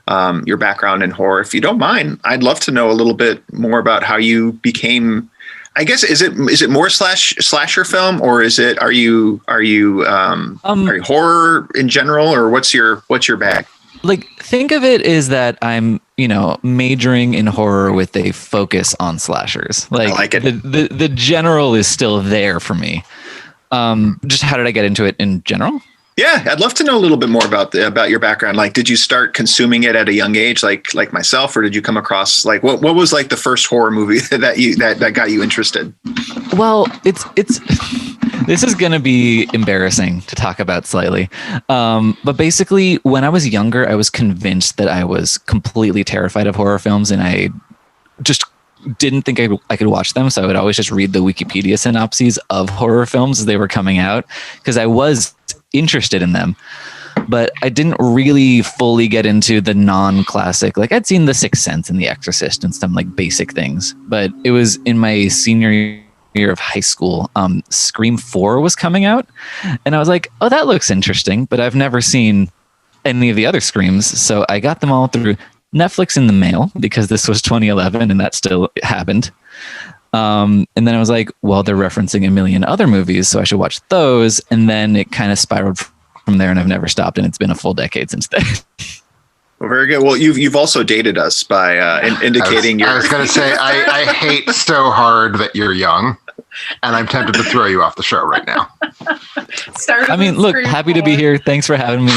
in horror. If you don't mind, I'd love to know a little bit more about how you became. I guess is it more slasher film, or are you horror in general, or what's your bag? Like, think of it as that I'm, majoring in horror with a focus on slashers. Like, I like it. The general is still there for me. Just how did I get into it in general? Yeah, I'd love to know a little bit more about your background. Like, did you start consuming it at a young age, like myself, or did you come across what was like the first horror movie that got you interested? Well, this is going to be embarrassing to talk about slightly. But basically, when I was younger, I was convinced that I was completely terrified of horror films, and I just didn't think I could watch them. So I would always just read the Wikipedia synopses of horror films as they were coming out, because I was interested in them. But I didn't really fully get into the non-classic. Like, I'd seen The Sixth Sense and The Exorcist and some like basic things. But it was in my senior year of high school, Scream 4 was coming out, and I was like, oh, that looks interesting, but I've never seen any of the other Screams, so I got them all through Netflix in the mail, because this was 2011 and that still happened. And then I was like, well, they're referencing a million other movies, so I should watch those, and then it kind of spiraled from there, and I've never stopped, and it's been a full decade since then. Well, very good. Well, you've also dated us by indicating I was going to say, I hate so hard that you're young, and I'm tempted to throw you off the show right now. Look, happy to be here. Thanks for having me.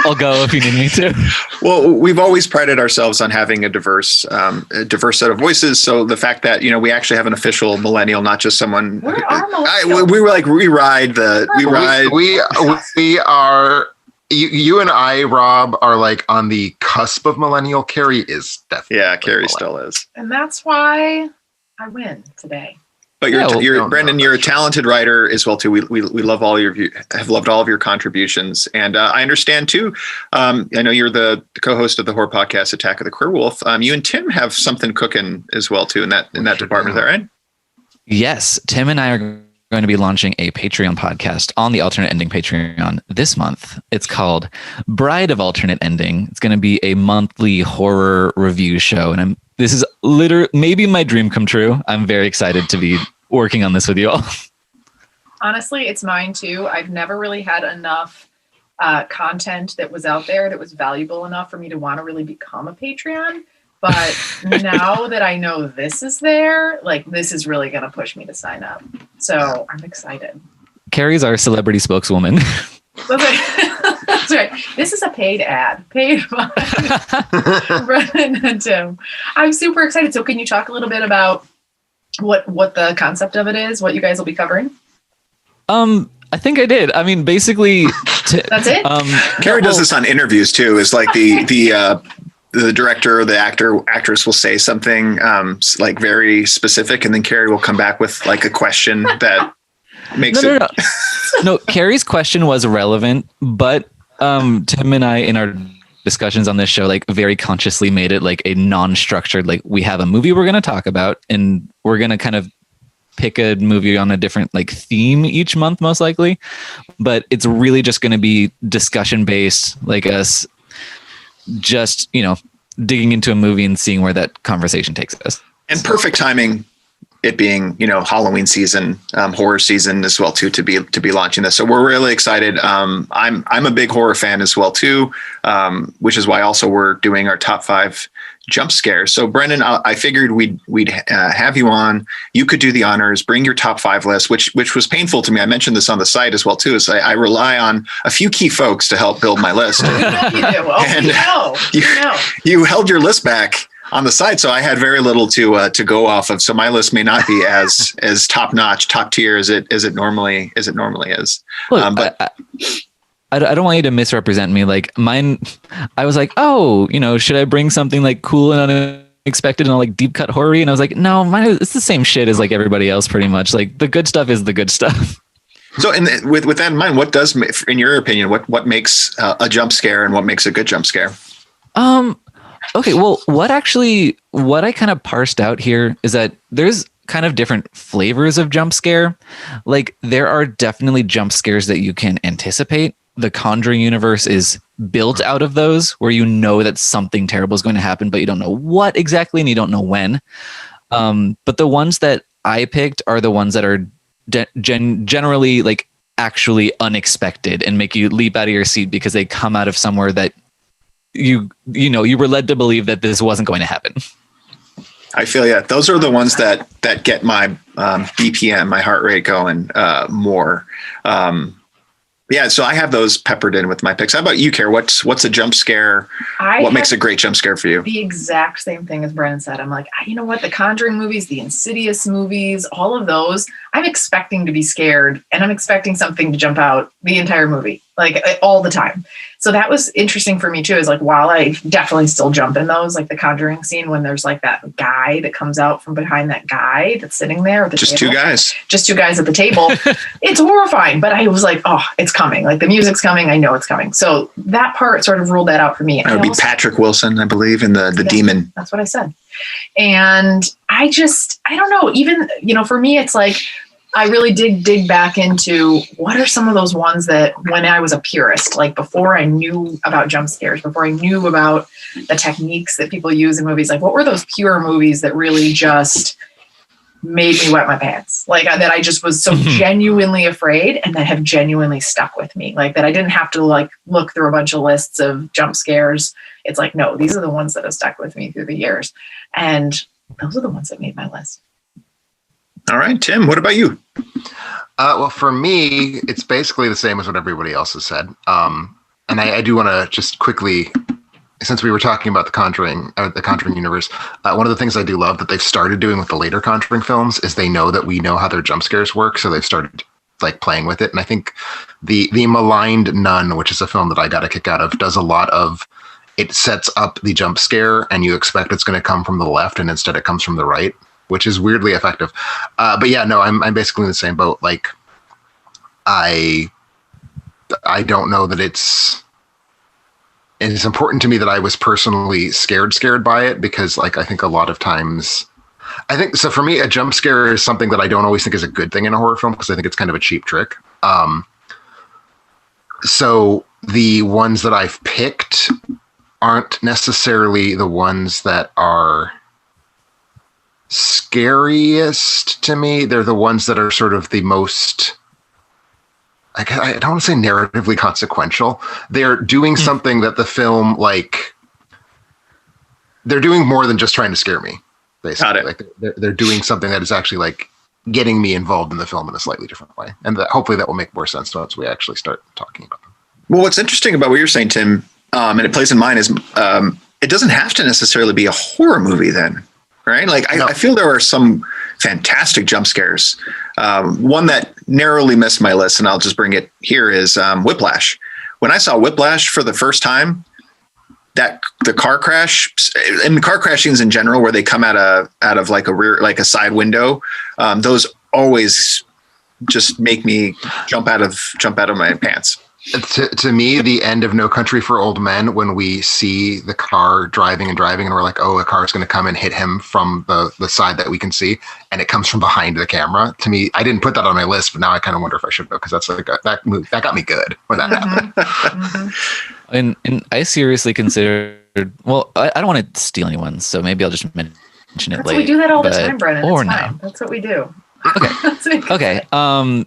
I'll go if you need me to. Well, we've always prided ourselves on having a diverse set of voices. So the fact that we actually have an official millennial, not just someone. Where are millennials? We were like we ride. We are. You and I, Rob, are like on the cusp of millennial. Carrie is definitely. Yeah, Carrie still is. And that's why I win today. But Brendan, you're a talented writer as well too. We love have loved all of your contributions, and I understand too. I know you're the co-host of the horror podcast Attack of the Queer Wolf. You and Tim have something cooking as well too in that department. Is that right? Yes, Tim and I are going to be launching a Patreon podcast on the Alternate Ending Patreon this month. It's called Bride of Alternate Ending. It's going to be a monthly horror review show, and this is literally maybe my dream come true. I'm very excited to be working on this with you all. Honestly, it's mine too. I've never really had enough content that was out there that was valuable enough for me to want to really become a Patreon. But now that I know this is there, this is really going to push me to sign up. So I'm excited. Carrie's our celebrity spokeswoman. That's right. This is a paid ad. Paid by Brennan and Tim. I'm super excited. So can you talk a little bit about what the concept of it is, what you guys will be covering? I think I did. I mean, basically... That's it? Carrie does this on interviews too. Is like the director or the actress will say something very specific, and then Carrie will come back with like a question that makes it. No, Carrie's question was relevant, but Tim and I in our discussions on this show very consciously made it like a non-structured, we have a movie we're going to talk about, and we're going to kind of pick a movie on a different theme each month, most likely, but it's really just going to be discussion based, like us just, digging into a movie and seeing where that conversation takes us. And perfect timing, it being, Halloween season, horror season as well too, to be launching this. So we're really excited. I'm a big horror fan as well too, which is why also we're doing our top 5 jump scares. So Brennan, I figured we'd have you on. You could do the honors, bring your top 5 list, which was painful to me. I mentioned this on the site as well too. Is I rely on a few key folks to help build my list. You do. You held your list back on the side, so I had very little to go off of. So my list may not be as top notch, top tier as it normally is. Look, But I don't want you to misrepresent me. Like mine, I was like, oh, should I bring something like cool and unexpected and like deep cut horror? And I was like, no, mine it's the same shit as like everybody else, pretty much. Like the good stuff is the good stuff. So, with that in mind, what does, in your opinion, what makes a jump scare and what makes a good jump scare? Okay, well, what I kind of parsed out here is that there's kind of different flavors of jump scare. Like there are definitely jump scares that you can anticipate. The Conjuring universe is built out of those where that something terrible is going to happen, but you don't know what exactly and you don't know when. But the ones that I picked are the ones that are generally like actually unexpected and make you leap out of your seat because they come out of somewhere that you were led to believe that this wasn't going to happen. I feel those are the ones that get my BPM, my heart rate going more. So I have those peppered in with my picks. How about you, Carrie? What's a jump scare? What makes a great jump scare for you? The exact same thing as Brennan said. I'm like, you know what? The Conjuring movies, the Insidious movies, all of those, I'm expecting to be scared and I'm expecting something to jump out the entire movie, like all the time. So that was interesting for me too, is like, while I definitely still jump in those, like the Conjuring scene when there's like that guy that comes out from behind that guy that's sitting there at the Just table. Just two guys at the table. It's horrifying, but I was like, oh, it's coming. Like the music's coming. I know it's coming. So that part sort of ruled that out for me. That would be Patrick Wilson, I believe, in the demon. That's what I said. And I don't know, even, for me, it's like, I really dig back into what are some of those ones that when I was a purist, like before I knew about jump scares, before I knew about the techniques that people use in movies, like what were those pure movies that really just made me wet my pants? Like that I just was so genuinely afraid and that have genuinely stuck with me. Like that I didn't have to like look through a bunch of lists of jump scares. It's like, no, these are the ones that have stuck with me through the years. And those are the ones that made my list. All right, Tim, what about you? Well, for me, it's basically the same as what everybody else has said. And I do want to just quickly, since we were talking about the Conjuring universe, one of the things I do love that they've started doing with the later Conjuring films is they know that we know how their jump scares work, so they've started like playing with it. And I think the Maligned Nun, which is a film that I got a kick out of, does a lot of, it sets up the jump scare and you expect it's going to come from the left and instead it comes from the right, which is weirdly effective. But yeah, no, I'm basically in the same boat. Like, I don't know that it's important to me that I was personally scared by it because, like, I think a lot of times, so for me, a jump scare is something that I don't always think is a good thing in a horror film because I think it's kind of a cheap trick. So the ones that I've picked aren't necessarily the ones that are scariest to me. They're the ones that are sort of the most, I don't want to say narratively consequential. They're doing something that the film, like, they're doing more than just trying to scare me, basically. Like they're doing something that is actually like getting me involved in the film in a slightly different way. And hopefully that will make more sense once we actually start talking about them. Well, what's interesting about what you're saying, Tim, and it plays in mine, is it doesn't have to necessarily be a horror movie then, right? Like I feel there are some fantastic jump scares. One that narrowly missed my list, and I'll just bring it here, is Whiplash. When I saw Whiplash for the first time, that the car crash and the car crash scenes in general, where they come out of like a rear, like a side window, those always just make me jump out of my pants. To me, the end of No Country for Old Men, when we see the car driving and we're like, oh, a car is going to come and hit him from the side that we can see, and it comes from behind the camera. To me, I didn't put that on my list, but now I kind of wonder if I should, because that's like that got me good when that happened. Mm-hmm. And I seriously considered. Well, I don't want to steal anyone, so maybe I'll just mention it later. We do that all the time, Brennan. Or it's no. fine. That's what we do. Okay. Okay.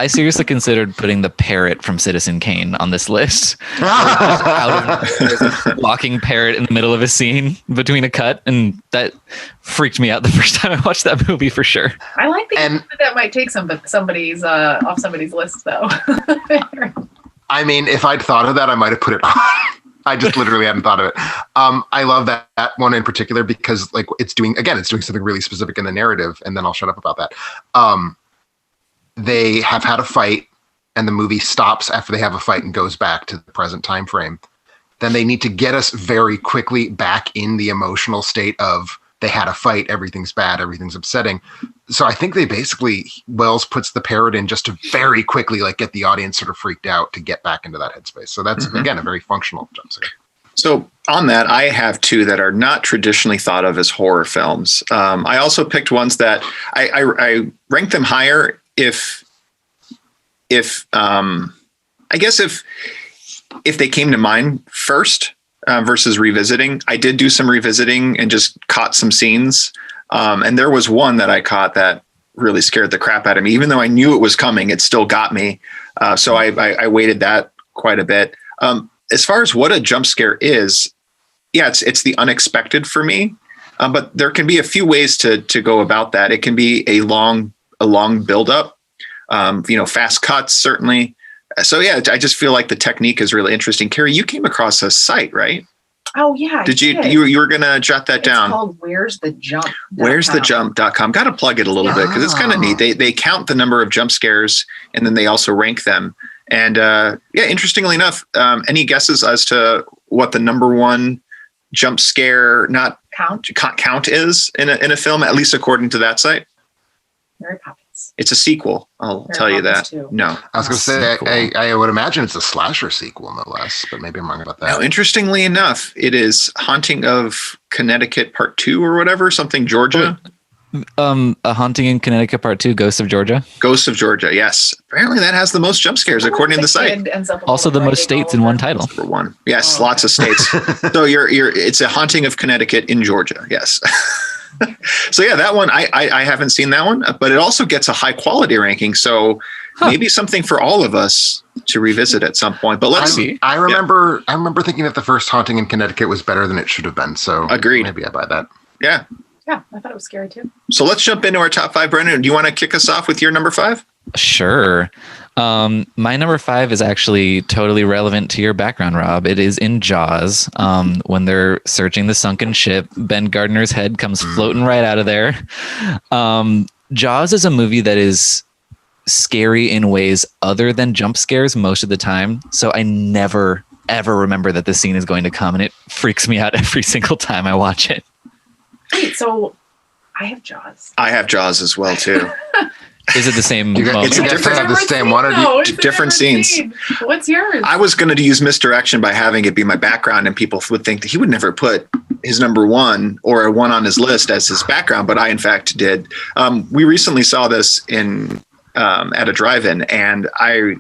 I seriously considered putting the parrot from Citizen Kane on this list. There's a walking parrot in the middle of a scene between a cut, and that freaked me out the first time I watched that movie, for sure. I like that might take somebody's off somebody's list, though. I mean, if I'd thought of that, I might have put it on. I just literally hadn't thought of it. I love that one in particular because like it's doing something really specific in the narrative, and then I'll shut up about that. They have had a fight, and the movie stops after they have a fight and goes back to the present time frame. Then they need to get us very quickly back in the emotional state of they had a fight, everything's bad, everything's upsetting. So I think they basically, Wells puts the parrot in just to very quickly like get the audience sort of freaked out to get back into that headspace. So that's, again, a very functional jump scare. So on that, I have two that are not traditionally thought of as horror films. I also picked ones that I ranked them higher if they came to mind first. Versus revisiting. I did do some revisiting and just caught some scenes. And there was one that I caught that really scared the crap out of me. Even though I knew it was coming, it still got me. So I weighted that quite a bit. As far as what a jump scare is, yeah, it's the unexpected for me. But there can be a few ways to go about that. It can be a long buildup, fast cuts, certainly. So yeah, I just feel like the technique is really interesting. Carrie, you came across a site, right? Oh yeah. Did you were gonna jot that down? It's called Where's the Jump. Where'sthejump.com. Got to plug it a little bit because it's kind of neat. They count the number of jump scares and then they also rank them. And interestingly enough, any guesses as to what the number one jump scare count is in a film, at least according to that site? Mary Poppins. It's a sequel. I'll tell you that. No, I was going to say, I would imagine it's a slasher sequel, no less, but maybe I'm wrong about that. Now, interestingly enough, it is Haunting of Connecticut Part 2 or whatever, something Georgia. A Haunting in Connecticut Part 2, Ghosts of Georgia. Ghosts of Georgia, yes. Apparently that has the most jump scares, according to the site. Also the most states in one title. Number one. Yes, lots of states. So it's a Haunting of Connecticut in Georgia, yes. So yeah, that one, I haven't seen that one, but it also gets a high quality ranking. So maybe something for all of us to revisit at some point, but let's see. I remember thinking that the first Haunting in Connecticut was better than it should have been. So agreed. Maybe I buy that. Yeah. Yeah. I thought it was scary too. So let's jump into our top five. Brennan, do you want to kick us off with your number 5? Sure. My number 5 is actually totally relevant to your background, Rob. It is in Jaws. When they're searching the sunken ship, Ben Gardner's head comes floating right out of there. Jaws is a movie that is scary in ways other than jump scares most of the time. So I never, ever remember that the scene is going to come, and it freaks me out every single time I watch it. Wait, so I have Jaws. I have Jaws as well, too. Is it the same? It's a different one or different scenes. What's yours? I was going to use misdirection by having it be my background, and people would think that he would never put his number 1 or a 1 on his list as his background, but I in fact did. We recently saw this at a drive-in, and I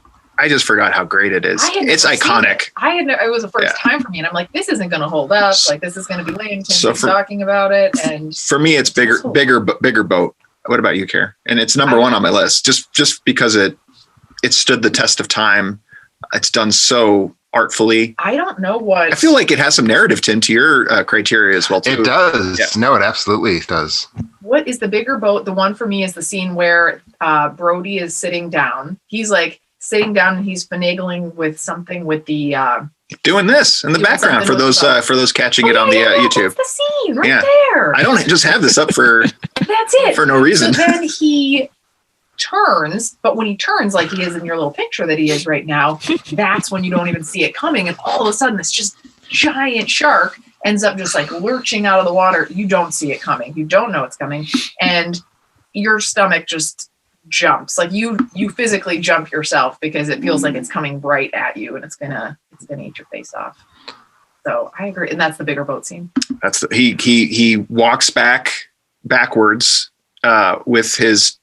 just forgot how great it is. It's iconic. It was the first time for me, and I'm like, this isn't going to hold up. Like, this is going to be lame. Tim's talking about it, and for me, it's bigger boat. What about you, Care? And it's number 1 on my list, just because it stood the test of time. It's done so artfully. I don't know what. I feel like it has some narrative tint to your criteria as well, too. It does. Yeah. No, it absolutely does. What is the bigger boat? The one for me is the scene where Brody is sitting down. He's like sitting down and he's finagling with something with the doing this in the background for those catching it on the YouTube. That's the scene right there. I don't just have this up for that's it for no reason. So then he turns, but when he turns like he is in your little picture that he is right now, that's when you don't even see it coming, and all of a sudden this just giant shark ends up just like lurching out of the water. You don't see it coming. You don't know it's coming, and your stomach just jumps. Like you physically jump yourself because it feels like it's coming right at you, and it's gonna eat your face off. So I agree, and that's the bigger boat scene. That's he walks backwards with his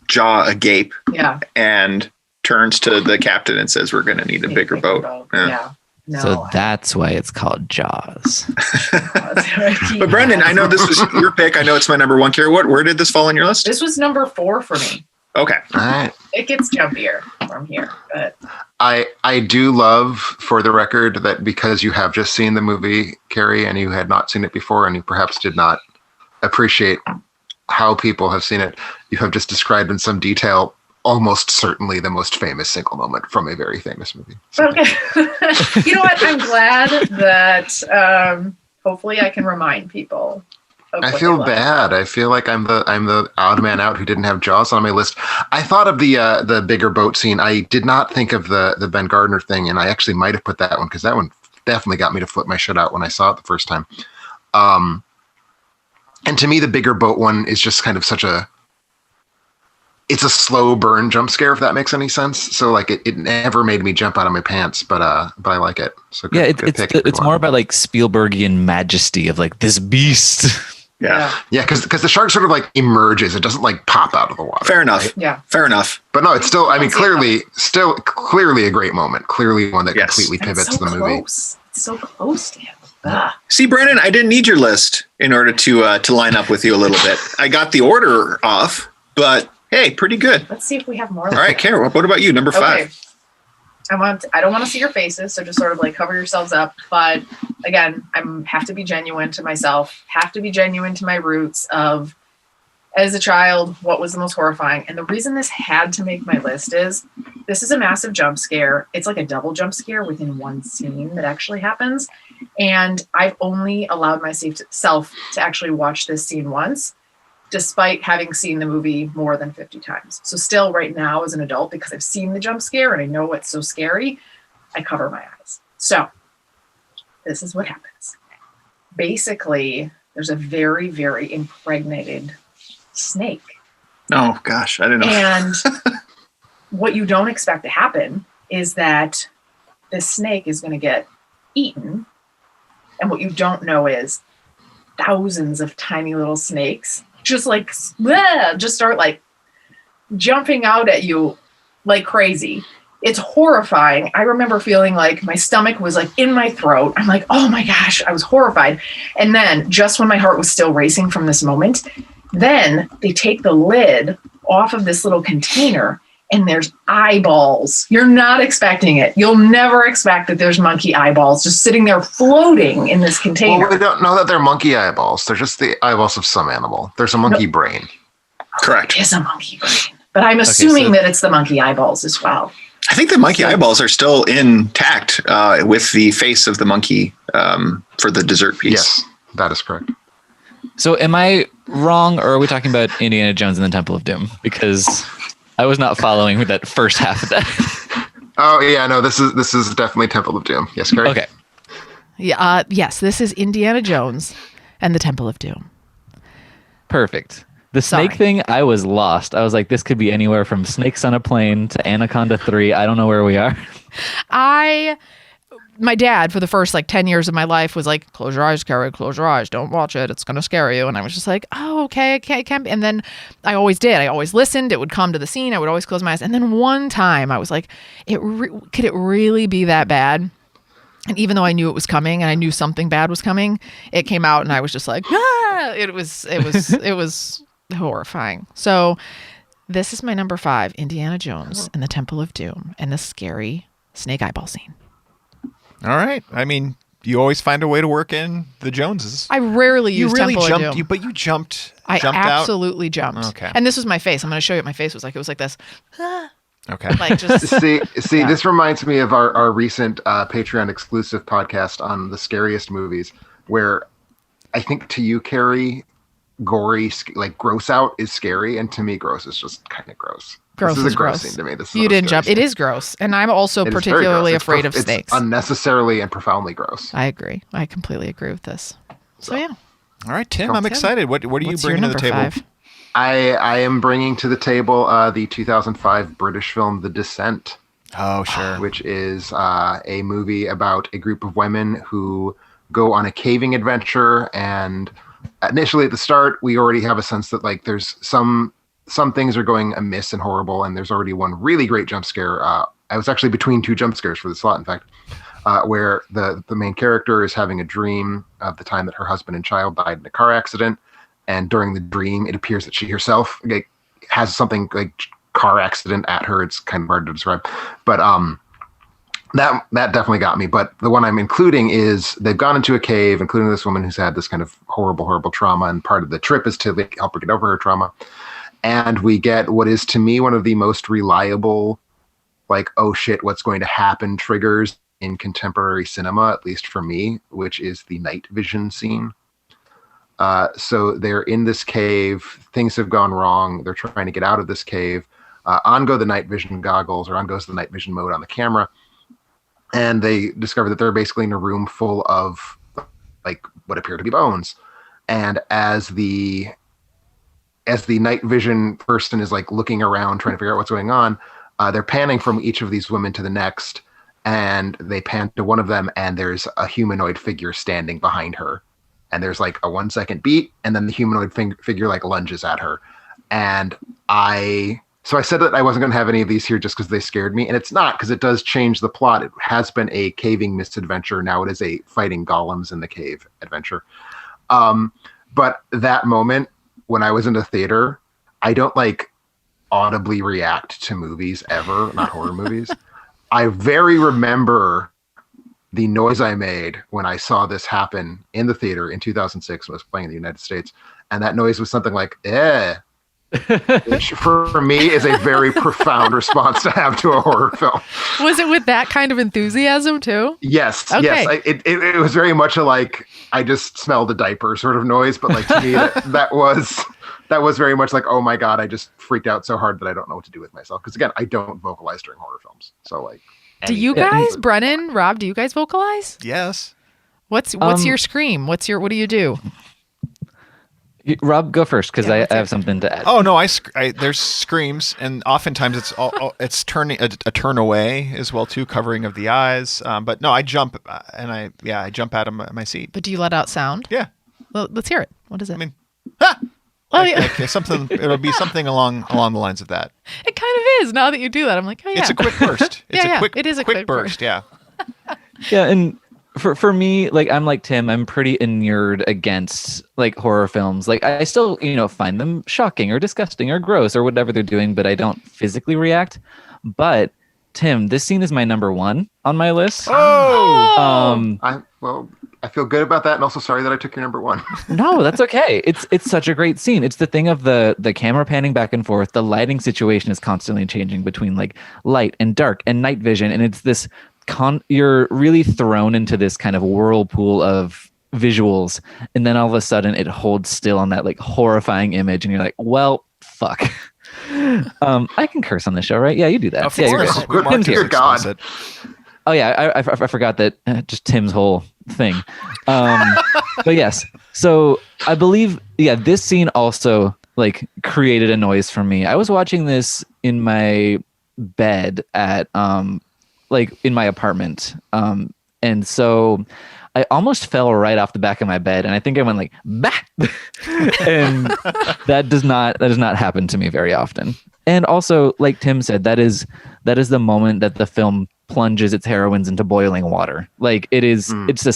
jaw agape. Yeah. And turns to the captain and says, "We're going to need a bigger boat." Yeah. No, so that's why it's called Jaws. But Brendan, I know this was your pick. I know it's my number 1. Carrie, where did this fall on your list? This was number 4 for me. Okay. All right. It gets jumpier from here, but I do love, for the record, that because you have just seen the movie, Carrie, and you had not seen it before, and you perhaps did not appreciate how people have seen it, you have just described in some detail almost certainly the most famous single moment from a very famous movie. So. Okay. You know what? I'm glad that hopefully I can remind people. I feel bad. I feel like I'm the odd man out who didn't have Jaws on my list. I thought of the bigger boat scene. I did not think of the Ben Gardner thing, and I actually might have put that one because that one definitely got me to flip my shit out when I saw it the first time. And to me, the bigger boat one is just kind of it's a slow burn jump scare, if that makes any sense. So like it never made me jump out of my pants, but I like it. So good, it's more about like Spielbergian majesty of like this beast. Yeah. Yeah, because the shark sort of like emerges. It doesn't like pop out of the water. Fair enough. Right? Yeah. Fair enough. But no, it's still, I mean, clearly a great moment. Clearly one that completely pivots the movie. It's so close to him. Ugh. See, Brennan, I didn't need your list in order to line up with you a little bit. I got the order off, but hey, pretty good. Let's see if we have more. All right, Carrie, what about you? Number 5. Okay. I don't want to see your faces, so just sort of like cover yourselves up. But again, have to be genuine to myself, have to be genuine to my roots of, as a child, what was the most horrifying. And the reason this had to make my list is this is a massive jump scare. It's like a double jump scare within one scene that actually happens. And I've only allowed myself to actually watch this scene once, despite having seen the movie more than 50 times. So still right now as an adult, because I've seen the jump scare and I know it's so scary, I cover my eyes. So this is what happens. Basically, there's a very, very impregnated snake. Oh, gosh, I didn't know. And what you don't expect to happen is that this snake is going to get eaten. And what you don't know is thousands of tiny little snakes just start like jumping out at you like crazy. It's horrifying. I remember feeling like my stomach was like in my throat. I'm like, oh my gosh, I was horrified. And then just when my heart was still racing from this moment, then they take the lid off of this little container and there's eyeballs. You're not expecting it. You'll never expect that there's monkey eyeballs just sitting there floating in this container. Well, we don't know that they're monkey eyeballs. They're just the eyeballs of some animal. There's a monkey brain. Correct. It is a monkey brain. But I'm assuming that it's the monkey eyeballs as well. I think the monkey eyeballs are still intact with the face of the monkey for the dessert piece. Yes, that is correct. So am I wrong, or are we talking about Indiana Jones and the Temple of Doom? Because I was not following that first half of that. Oh yeah, no, this is definitely Temple of Doom. Yes, Carrie? Okay. Yeah. Yes, this is Indiana Jones and the Temple of Doom. Perfect. The snake thing, I was lost. I was like, this could be anywhere from Snakes on a Plane to Anaconda 3. I don't know where we are. My dad, for the first 10 years of my life, was like, close your eyes, Carrie, close your eyes. Don't watch it. It's going to scare you. And I was just like, oh, okay, I can't. And then I always did. I always listened. It would come to the scene. I would always close my eyes. And then one time I was like, could it really be that bad? And even though I knew it was coming and I knew something bad was coming, it came out and I was just like, ah! It was horrifying. So this is my number 5, Indiana Jones and the Temple of Doom and the scary snake eyeball scene. All right. I mean, you always find a way to work in the Joneses. I rarely use Temple jumped, of Doom. but you jumped. I absolutely out? Jumped. Okay. And this was my face. I'm going to show you what my face was like. It was like this. Okay. Like just see, This reminds me of our recent Patreon exclusive podcast on the scariest movies, where I think to you, Carrie, gory, gross out is scary, and to me, gross is just kind of gross. Gross this is is a gross gross. scene to me. This is you didn't jump. It is gross, and I'm also particularly afraid of snakes. It's unnecessarily and profoundly gross. I agree. I completely agree with this. So yeah. All right, Tim, I'm excited. What are you bringing to the table? 5? I am bringing to the table the 2005 British film The Descent. Oh, sure. Which is a movie about a group of women who go on a caving adventure, and initially at the start, we already have a sense that there's some things are going amiss and horrible, and there's already one really great jump scare. I was actually between 2 jump scares for the slot, in fact, where the main character is having a dream of the time that her husband and child died in a car accident, and during the dream, it appears that she herself has something car accident at her. It's kind of hard to describe, but that definitely got me. But the one I'm including is they've gone into a cave, including this woman who's had this kind of horrible trauma, and part of the trip is to help her get over her trauma. and we get what is to me one of the most reliable, like, oh shit, what's going to happen triggers in contemporary cinema, at least for me, which is the night vision scene. So they're in this cave. Things have gone wrong. They're trying to get out of this cave. On go the night vision goggles, or on goes the night vision mode on the camera. And they discover that they're basically in a room full of like what appear to be bones. And as the night vision person is like looking around trying to figure out what's going on, they're panning from each of these women to the next, and they pan to one of them, and there's a humanoid figure standing behind her. And there's like a 1 second beat, and then the humanoid figure like lunges at her. And I said that I wasn't going to have any of these here just because they scared me, and it's not, because it does change the plot. It has been a caving misadventure. Now it is a fighting golems in the cave adventure. But that moment when I was in the theater, I don't like audibly react to movies ever, not horror movies. I very remember the noise I made when I saw this happen in the theater in 2006 when I was playing in the United States. And that noise was something like, which for me is a very profound response to have to a horror film. Was it with that kind of enthusiasm too? Yes. Okay. Yes. It was very much a like, I just smelled a diaper sort of noise. But like to me, that was very much like, oh my God, I just freaked out so hard that I don't know what to do with myself. Because again, I don't vocalize during horror films. So like, do you guys, Brennan, Rob, do you guys vocalize? Yes. What's your scream? What do you do? Rob, go first, because I have something to add. Oh no, there's screams, and oftentimes it's turning a turn away as well too, covering of the eyes. But no, I jump and I jump out of my seat. But do you let out sound? Yeah. Well, let's hear it. What is it? I mean, yeah. something. It'll be something along the lines of that. It kind of is. Now that you do that, I'm like, oh yeah. It's a quick burst. It is a quick burst. Yeah. Yeah, and for me, like, I'm like Tim, I'm pretty inured against like horror films. Like, I still, find them shocking or disgusting or gross or whatever they're doing, but I don't physically react. But Tim, this scene is my number one on my list. I feel good about that, and also sorry that I took your number one. No, that's okay. It's such a great scene. It's the thing of the camera panning back and forth. The lighting situation is constantly changing between like light and dark and night vision, and it's this you're really thrown into this kind of whirlpool of visuals, and then all of a sudden it holds still on that like horrifying image, and you're like, well, fuck. I can curse on the show, right? Yeah, you do that. Of yeah, course. You're good. Good God. Oh yeah, I forgot that. Just Tim's whole thing. But yes, so I believe this scene also like created a noise for me. I was watching this in my bed at like in my apartment, and so I almost fell right off the back of my bed, and I think I went like bah, and that does not happen to me very often. And also, like Tim said, that is the moment that the film plunges its heroines into boiling water. Like it's a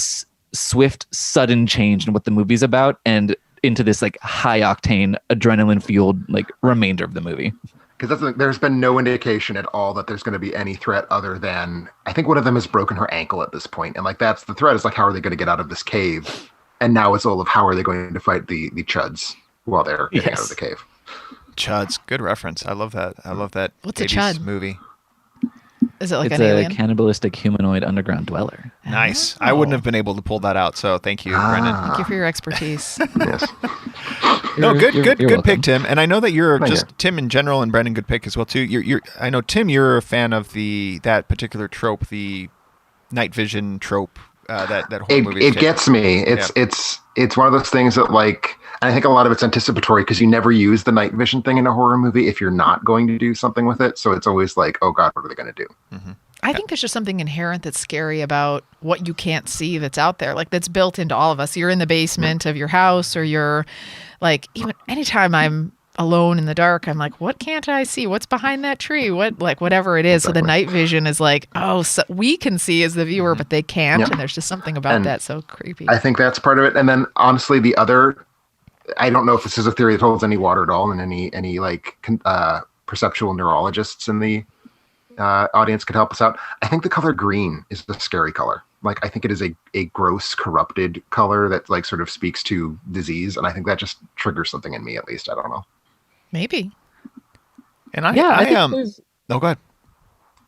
swift, sudden change in what the movie's about, and into this like high octane, adrenaline fueled like remainder of the movie. Because there's been no indication at all that there's going to be any threat other than, I think one of them has broken her ankle at this point, and like that's the threat, is like, how are they going to get out of this cave? And now it's all of how are they going to fight the chuds while they're getting out of the cave. Chuds, good reference. I love that. What's a 80s chud movie? Is it like it's an alien? a cannibalistic humanoid underground dweller. Nice. I wouldn't have been able to pull that out, so thank you, Brennan. Thank you for your expertise. Yes. No, good welcome. pick, Tim. And I know that you're Thank just you. Tim in general, and Brennan, good pick as well too. I know, Tim, you're a fan of that particular trope, the night vision trope. That horror movie. It gets me. It's one of those things that like, and I think a lot of it's anticipatory because you never use the night vision thing in a horror movie if you're not going to do something with it. So it's always like, oh God, what are they going to do? Mm-hmm. I think there's just something inherent that's scary about what you can't see that's out there. Like that's built into all of us. You're in the basement of your house, or you're like, even anytime I'm alone in the dark, I'm like, what can't I see? What's behind that tree? Whatever it is. Exactly. So the night vision is like, so we can see as the viewer, but they can't. Yeah. And there's just something about that so creepy. I think that's part of it. And then honestly, the other, I don't know if this is a theory that holds any water at all, and any like perceptual neurologists in the audience could help us out. I think the color green is the scary color. Like, I think it is a gross, corrupted color that like sort of speaks to disease. And I think that just triggers something in me, at least. I don't know. Maybe. And I think no, go ahead.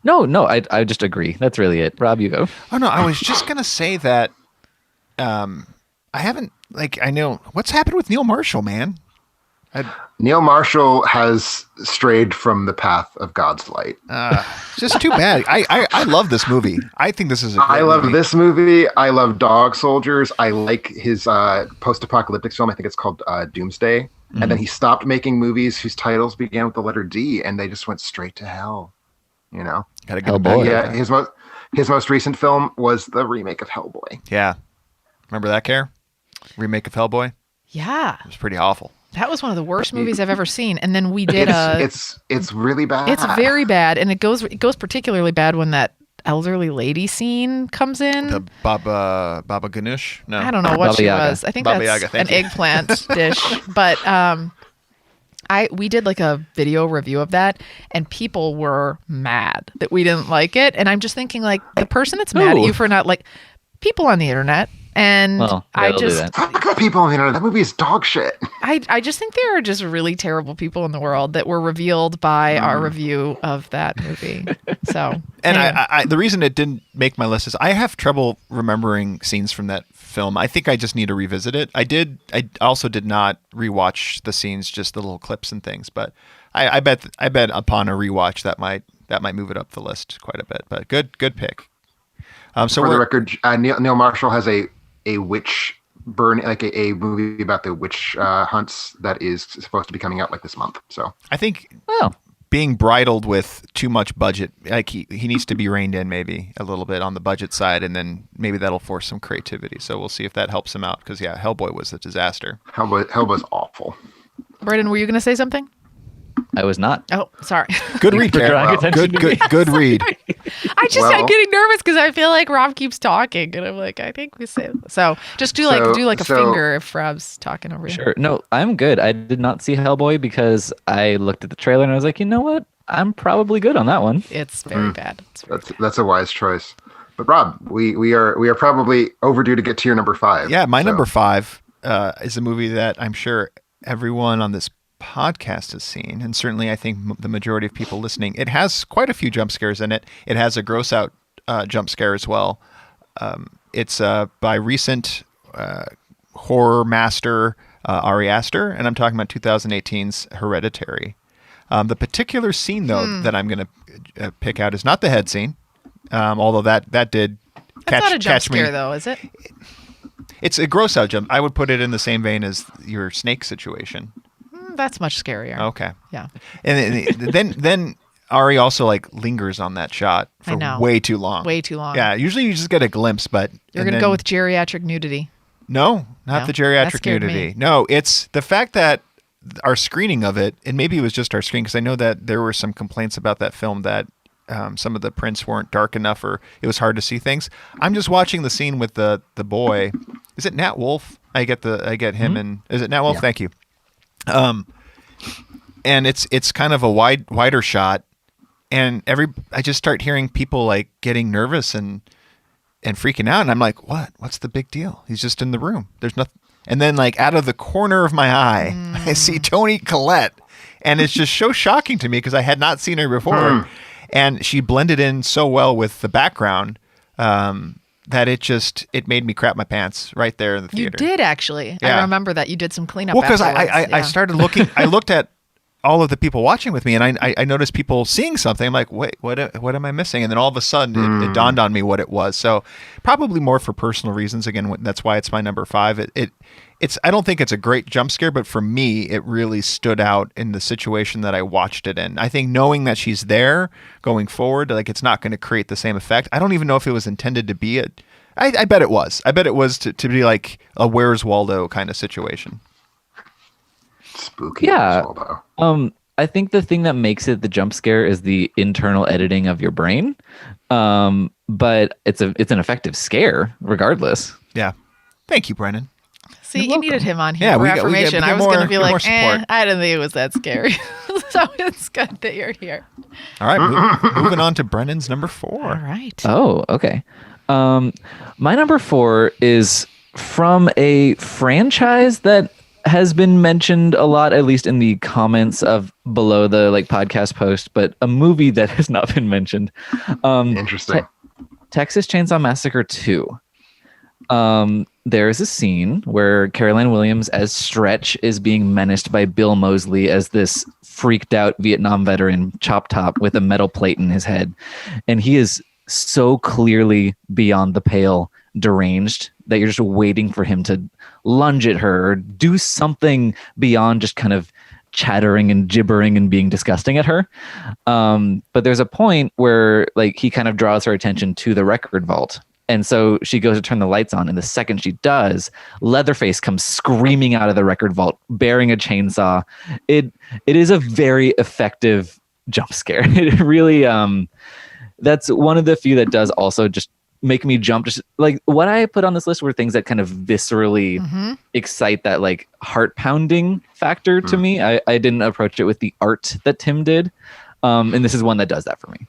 No, I just agree. That's really it. Rob, you go. Oh no, I was just gonna say that I haven't I know what's happened with Neil Marshall, man. Neil Marshall has strayed from the path of God's light. It's just too bad. I love this movie. I think this is a great I love movie. this movie. I love Dog Soldiers. I like his post-apocalyptic film. I think it's called Doomsday. Mm-hmm. And then he stopped making movies whose titles began with the letter D, and they just went straight to hell. You know, gotta get him back. Yeah, his most recent film was the remake of Hellboy. Yeah, remember that, Care? Remake of Hellboy. Yeah, it was pretty awful. That was one of the worst movies I've ever seen. And then we did it's really bad. It's very bad, and it goes particularly bad when that elderly lady scene comes in. The Baba Ganoush? No, I don't know what Baba she Yaga. was. I think Baba that's Yaga, an eggplant dish. But we did like a video review of that, and people were mad that we didn't like it. And I'm just thinking, like, the person that's mad at you for not people on the internet. And I just fuck the people on the internet. That movie is dog shit. I just think there are just really terrible people in the world that were revealed by our review of that movie. So, and anyway. I the reason it didn't make my list is I have trouble remembering scenes from that film. I think I just need to revisit it. I also did not rewatch the scenes, just the little clips and things. But I bet upon a rewatch that might move it up the list quite a bit. But good pick. So for the record, Neil Marshall has a witch burn, like a movie about the witch hunts that is supposed to be coming out like this month. So I think being bridled with too much budget, like he needs to be reined in maybe a little bit on the budget side, and then maybe that'll force some creativity. So we'll see if that helps him out, because Hellboy was a disaster. Hellboy's awful. Brennan, were you going to say something? I was not. Oh, sorry. Good read, Carrie. Good read. I'm getting nervous because I feel like Rob keeps talking, and I'm like, I think we say so. Just do a finger if Rob's talking over you. Sure. No, I'm good. I did not see Hellboy because I looked at the trailer and I was like, you know what? I'm probably good on that one. It's very bad. That's a wise choice. But Rob, we are probably overdue to get to your number 5. Yeah, my number 5 is a movie that I'm sure everyone on this podcast has seen, and certainly I think the majority of people listening. It has quite a few jump scares in it. It has a gross out jump scare as well. It's by recent horror master Ari Aster, and I'm talking about 2018's Hereditary. The particular scene though that I'm going to pick out is not the head scene, although that did That's not a jump catch scare me. Though, is it? It's a gross out jump. I would put it in the same vein as your snake situation. That's much scarier. Okay. Yeah. And then Ari also lingers on that shot for way too long. Way too long. Yeah. Usually you just get a glimpse, but you're gonna go with geriatric nudity. No, not the geriatric nudity. No, it's the fact that our screening of it, and maybe it was just our screen, because I know that there were some complaints about that film that some of the prints weren't dark enough, or it was hard to see things. I'm just watching the scene with the boy. Is it Nat Wolff? I get him, and is it Nat Wolff? Yeah. Thank you. And it's kind of a wider shot, and I just start hearing people getting nervous and freaking out, and I'm like, what's the big deal? He's just in the room. There's nothing. And then out of the corner of my eye, I see Toni Collette, and it's just so shocking to me because I had not seen her before, and she blended in so well with the background that it made me crap my pants right there in the theater. You did actually. Yeah. I remember that you did some cleanup. Well, because I started looking. I looked at all of the people watching with me, and I noticed people seeing something. I'm like, wait, what am I missing? And then all of a sudden, it dawned on me what it was. So probably more for personal reasons. Again, that's why it's my number 5. It's I don't think it's a great jump scare, but for me, it really stood out in the situation that I watched it in. I think knowing that she's there going forward, it's not going to create the same effect. I don't even know if it was intended to be it. I bet it was. I bet it was to be like a Where's Waldo kind of situation. Spooky. Yeah. Where's Waldo. I think the thing that makes it the jump scare is the internal editing of your brain. But it's an effective scare regardless. Yeah. Thank you, Brennan. See, you needed him on here for affirmation. I was going to be like, I didn't think it was that scary. So it's good that you're here. All right, moving on to Brennan's number 4. All right. Oh, okay. My number 4 is from a franchise that has been mentioned a lot, at least in the comments of below the podcast post, but a movie that has not been mentioned. Interesting. Texas Chainsaw Massacre 2. There is a scene where Caroline Williams as Stretch is being menaced by Bill Moseley as this freaked out Vietnam veteran chop top with a metal plate in his head. And he is so clearly beyond the pale deranged that you're just waiting for him to lunge at her or do something beyond just kind of chattering and gibbering and being disgusting at her. But there's a point where he kind of draws her attention to the record vault. And so she goes to turn the lights on, and the second she does, Leatherface comes screaming out of the record vault, bearing a chainsaw. It is a very effective jump scare. It really, that's one of the few that does also just make me jump. Just what I put on this list were things that kind of viscerally excite that heart pounding factor to me. I didn't approach it with the art that Tim did, and this is one that does that for me.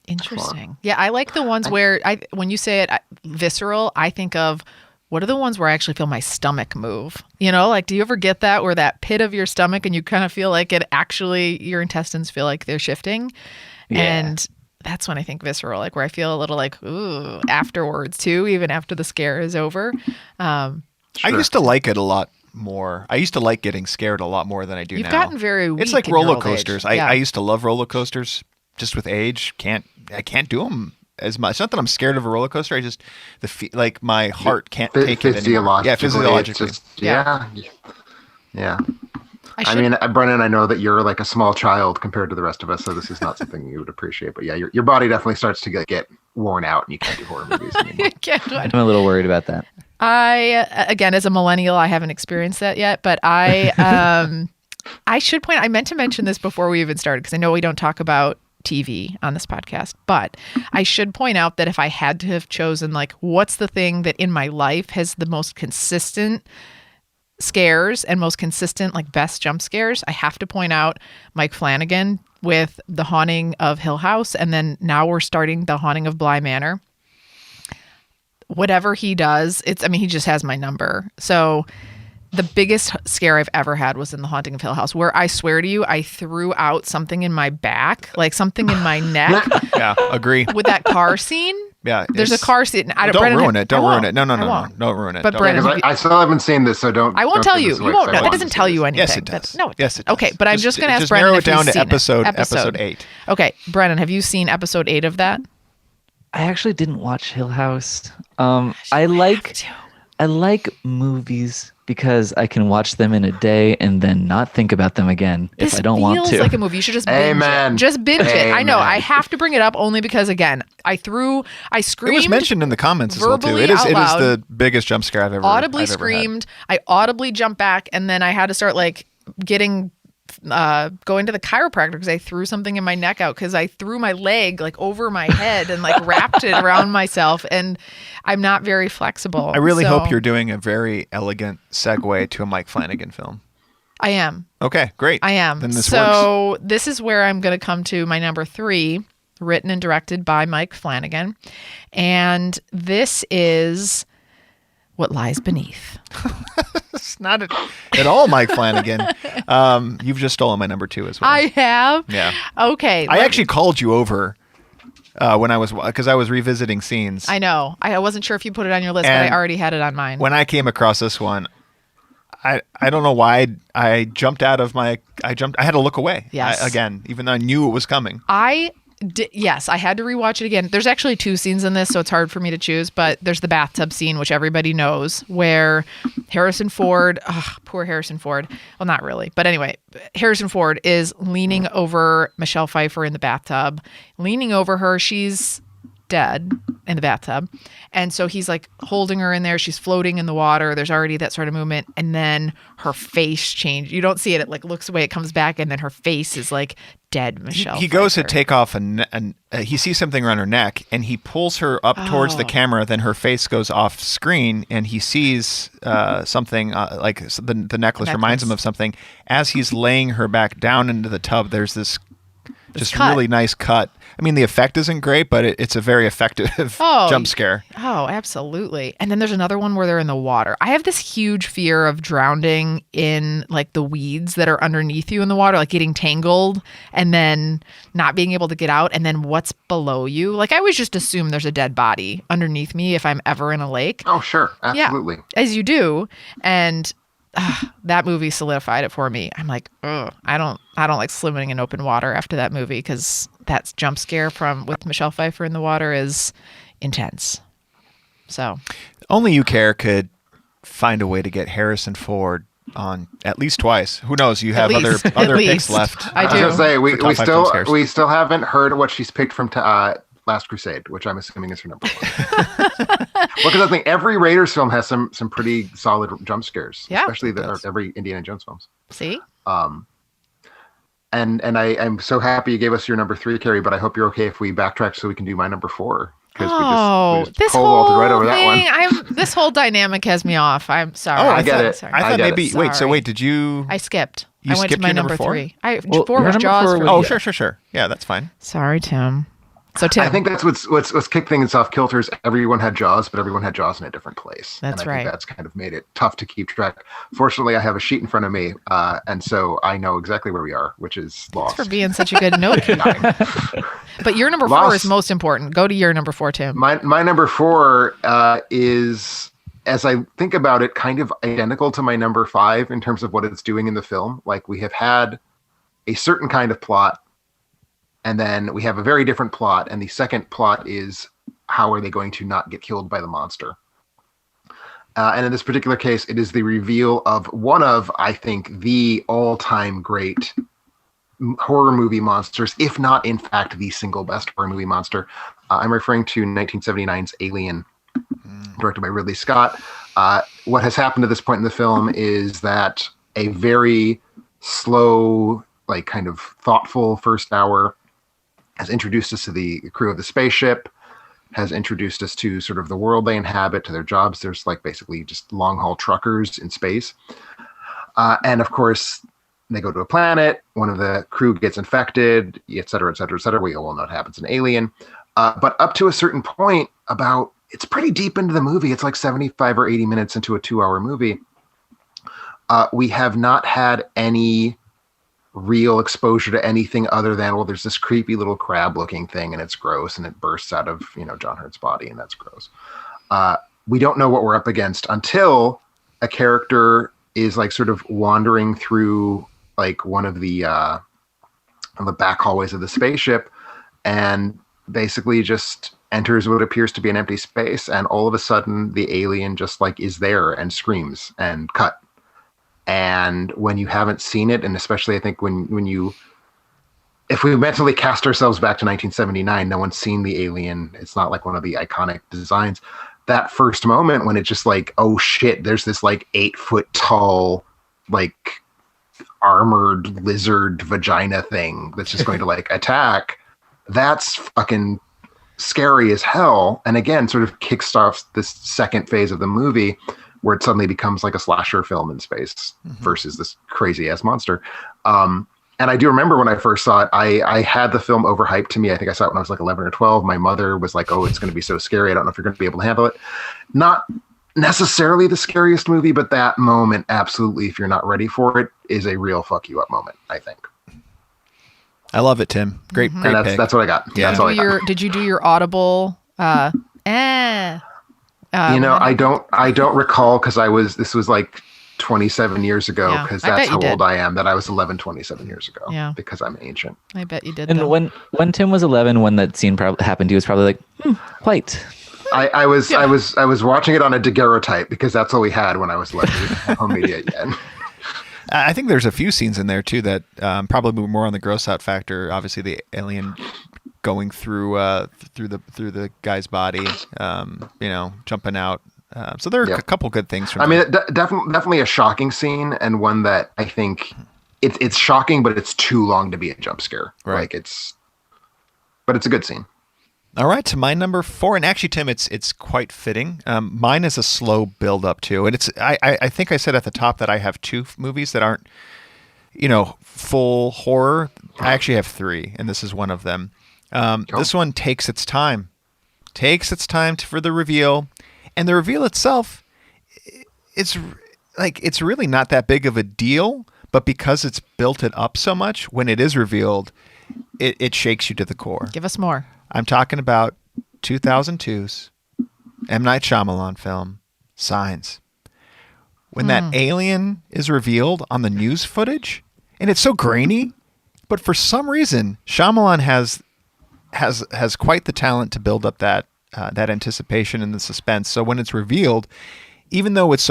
Interesting. Yeah, I like the ones where when you say it visceral, I think of what are the ones where I actually feel my stomach move? Do you ever get that where that pit of your stomach and you kind of feel like it actually, your intestines feel like they're shifting? Yeah. And that's when I think visceral, where I feel a little ooh, afterwards too, even after the scare is over. I used to like it a lot more. I used to like getting scared a lot more than I do now. You've gotten very weak. It's like in your roller old coasters. age. I used to love roller coasters. Just with age, I can't do them as much. It's not that I'm scared of a roller coaster. I just my heart can't take it anymore. Yeah, physiologically. Yeah. I mean, Brennan, I know that you're a small child compared to the rest of us, so this is not something you would appreciate. But yeah, your body definitely starts to get worn out, and you can't do horror movies anymore. I'm a little worried about that. Again, as a millennial, I haven't experienced that yet, but I should point. I meant to mention this before we even started because I know we don't talk about TV on this podcast, but I should point out that if I had to have chosen what's the thing that in my life has the most consistent scares and most consistent best jump scares, I have to point out Mike Flanagan with The Haunting of Hill House, and then now we're starting The Haunting of Bly Manor. Whatever he does, he just has my number. So the biggest scare I've ever had was in The Haunting of Hill House, where I swear to you, I threw out something in my back, something in my neck. Yeah, agree. With that car scene. Yeah. There's a car scene. Don't ruin it. Don't ruin it. No. Don't ruin it. But Brennan, I still haven't seen this, so don't. I won't tell you. You won't know. That doesn't tell you anything. Yes, it does. No, yes, it does. Okay, but I'm just going to ask Brennan narrow if it down he's to seen episode 8. Okay, Brennan, have you seen episode 8 of that? I actually didn't watch Hill House. I like movies because I can watch them in a day and then not think about them again if I don't want to. This feels like a movie. You should just binge it. Just binge it. I know. I have to bring it up only because, again, I screamed. It was mentioned in the comments as well, too. It is the biggest jump scare I've ever audibly screamed. I audibly jumped back, and then I had to start going to the chiropractor because I threw something in my neck out because I threw my leg over my head and wrapped it around myself, and I'm not very flexible. I really hope you're doing a very elegant segue to a Mike Flanagan film. I am. Okay, great. I am. Then this works. This is where I'm going to come to my number 3, written and directed by Mike Flanagan, and this is What Lies Beneath. It's not at all Mike Flanagan. You've just stolen my number 2 as well. I have? Yeah. Okay. I actually called you over because I was revisiting scenes. I know. I wasn't sure if you put it on your list, but I already had it on mine. When I came across this one, I don't know why I jumped out of I had to look away. Yes. Again, even though I knew it was coming. Yes, I had to rewatch it again. There's actually 2 scenes in this, so it's hard for me to choose, but there's the bathtub scene, which everybody knows, where Harrison Ford, poor Harrison Ford. Well, not really, but anyway, Harrison Ford is leaning over Michelle Pfeiffer in the bathtub, leaning over her. She's dead in the bathtub. And so he's holding her in there. She's floating in the water. There's already that sort of movement. And then her face changed. You don't see it. It looks away. It comes back. And then her face is dead Michelle He goes to take off he sees something around her neck and he pulls her up towards the camera. Then her face goes off screen and he sees something the necklace reminds him of something. As he's laying her back down into the tub, there's this just cut. really nice cut. I mean, the effect isn't great, but it's a very effective jump scare. Oh, absolutely. And then there's another one where they're in the water. I have this huge fear of drowning in like the weeds that are underneath you in the water, like getting tangled and then not being able to get out. And then what's below you? Like I always just assume there's a dead body underneath me if I'm ever in a lake. Oh, sure. Absolutely. Yeah, as you do. And that movie solidified it for me. I'm like, ugh, I don't like swimming in open water after that movie because that jump scare with Michelle Pfeiffer in the water is intense. So only you care could find a way to get Harrison Ford on at least twice. Who knows? You have other picks left. I do. I was gonna say for we still haven't heard what she's picked from Last Crusade, which I'm assuming is her number one. Well, because I think every Raiders film has some pretty solid jump scares, especially every Indiana Jones films. See? And I'm so happy you gave us your number 3, Carrie, but I hope you're okay if we backtrack so we can do my number 4. Oh, we just this pole whole vaulted right over thing, that one. this whole dynamic has me off. I'm sorry. Oh, I get it. Sorry. I thought get maybe. it. Wait. So Sorry. wait. Did you? I skipped. You I went to skipped my your number number 3. Well, 4 was your Jaws. number 4 For was- me. Sure. Yeah, that's fine. Sorry, Tim. So Tim, I think that's what's kicked things off kilter is everyone had Jaws, but everyone had Jaws in a different place. That's and I right. think that's kind of made it tough to keep track. Fortunately, I have a sheet in front of me, and so I know exactly where we are, which is Lost. Thanks for being such a good note. But your number 4 is most important. Go to your number 4, Tim. My number 4 is, as I think about it, kind of identical to my number 5 in terms of what it's doing in the film. Like we have had a certain kind of plot, and then we have a very different plot. And the second plot is how are they going to not get killed by the monster? And in this particular case, it is the reveal of one of, I think, the all-time great horror movie monsters, if not, in fact, the single best horror movie monster. I'm referring to 1979's Alien, directed by Ridley Scott. What has happened to this point in the film is that a very slow, like kind of thoughtful first hour has introduced us to the crew of the spaceship, has introduced us to sort of the world they inhabit, to their jobs. There's like basically just long haul truckers in space. And of course, they go to a planet, one of the crew gets infected, et cetera, et cetera, et cetera. We all know what happens in Alien. But up to a certain point, it's pretty deep into the movie. It's like 75 or 80 minutes into a 2-hour movie. We have not had any real exposure to anything other than, well, there's this creepy little crab looking thing and it's gross and it bursts out of, John Hurt's body and that's gross. We don't know what we're up against until a character is like sort of wandering through like one of the back hallways of the spaceship and basically just enters what appears to be an empty space. And all of a sudden the alien just like is there and screams and cut. And when you haven't seen it, and especially I think if we mentally cast ourselves back to 1979, no one's seen the alien. It's not like one of the iconic designs. That first moment when it's just like, oh shit, there's this like 8-foot tall, like armored lizard vagina thing that's just going to like attack. That's fucking scary as hell. And again, sort of kicks off this second phase of the movie where it suddenly becomes like a slasher film in space versus this crazy ass monster. And I do remember when I first saw it, I had the film overhyped to me. I think I saw it when I was like 11 or 12. My mother was like, oh, it's going to be so scary. I don't know if you're going to be able to handle it. Not necessarily the scariest movie, but that moment, absolutely, if you're not ready for it, is a real fuck you up moment, I think. I love it, Tim. Great pick. That's what I got. Yeah. That's all I got. Did you do your audible? I don't recall because this was like 27 years ago because that's how old I am, that I was 11, 27 years ago. Yeah. Because I'm ancient. I bet you did. And though. when Tim was 11, when that scene happened, he was probably like, white. I was watching it on a daguerreotype because that's all we had when I was 11. We didn't have home media yet. I think there's a few scenes in there too that probably more on the gross out factor. Obviously, the alien going through the guy's body, jumping out. So there are a couple good things from. Definitely a shocking scene, and one that I think it's shocking, but it's too long to be a jump scare. Right. But it's a good scene. All right, to my number 4, and actually, Tim, it's quite fitting. Mine is a slow build up too, and it's I think I said at the top that I have 2 movies that aren't, full horror. I actually have 3, and this is one of them. This one takes its time. For the reveal, and the reveal itself, it's really not that big of a deal, but because it's built it up so much, when it is revealed, it shakes you to the core. Give us more. I'm talking about 2002's M. Night Shyamalan film, Signs. When that alien is revealed on the news footage, and it's so grainy, but for some reason, Shyamalan has quite the talent to build up that anticipation and the suspense. So when it's revealed, even though it's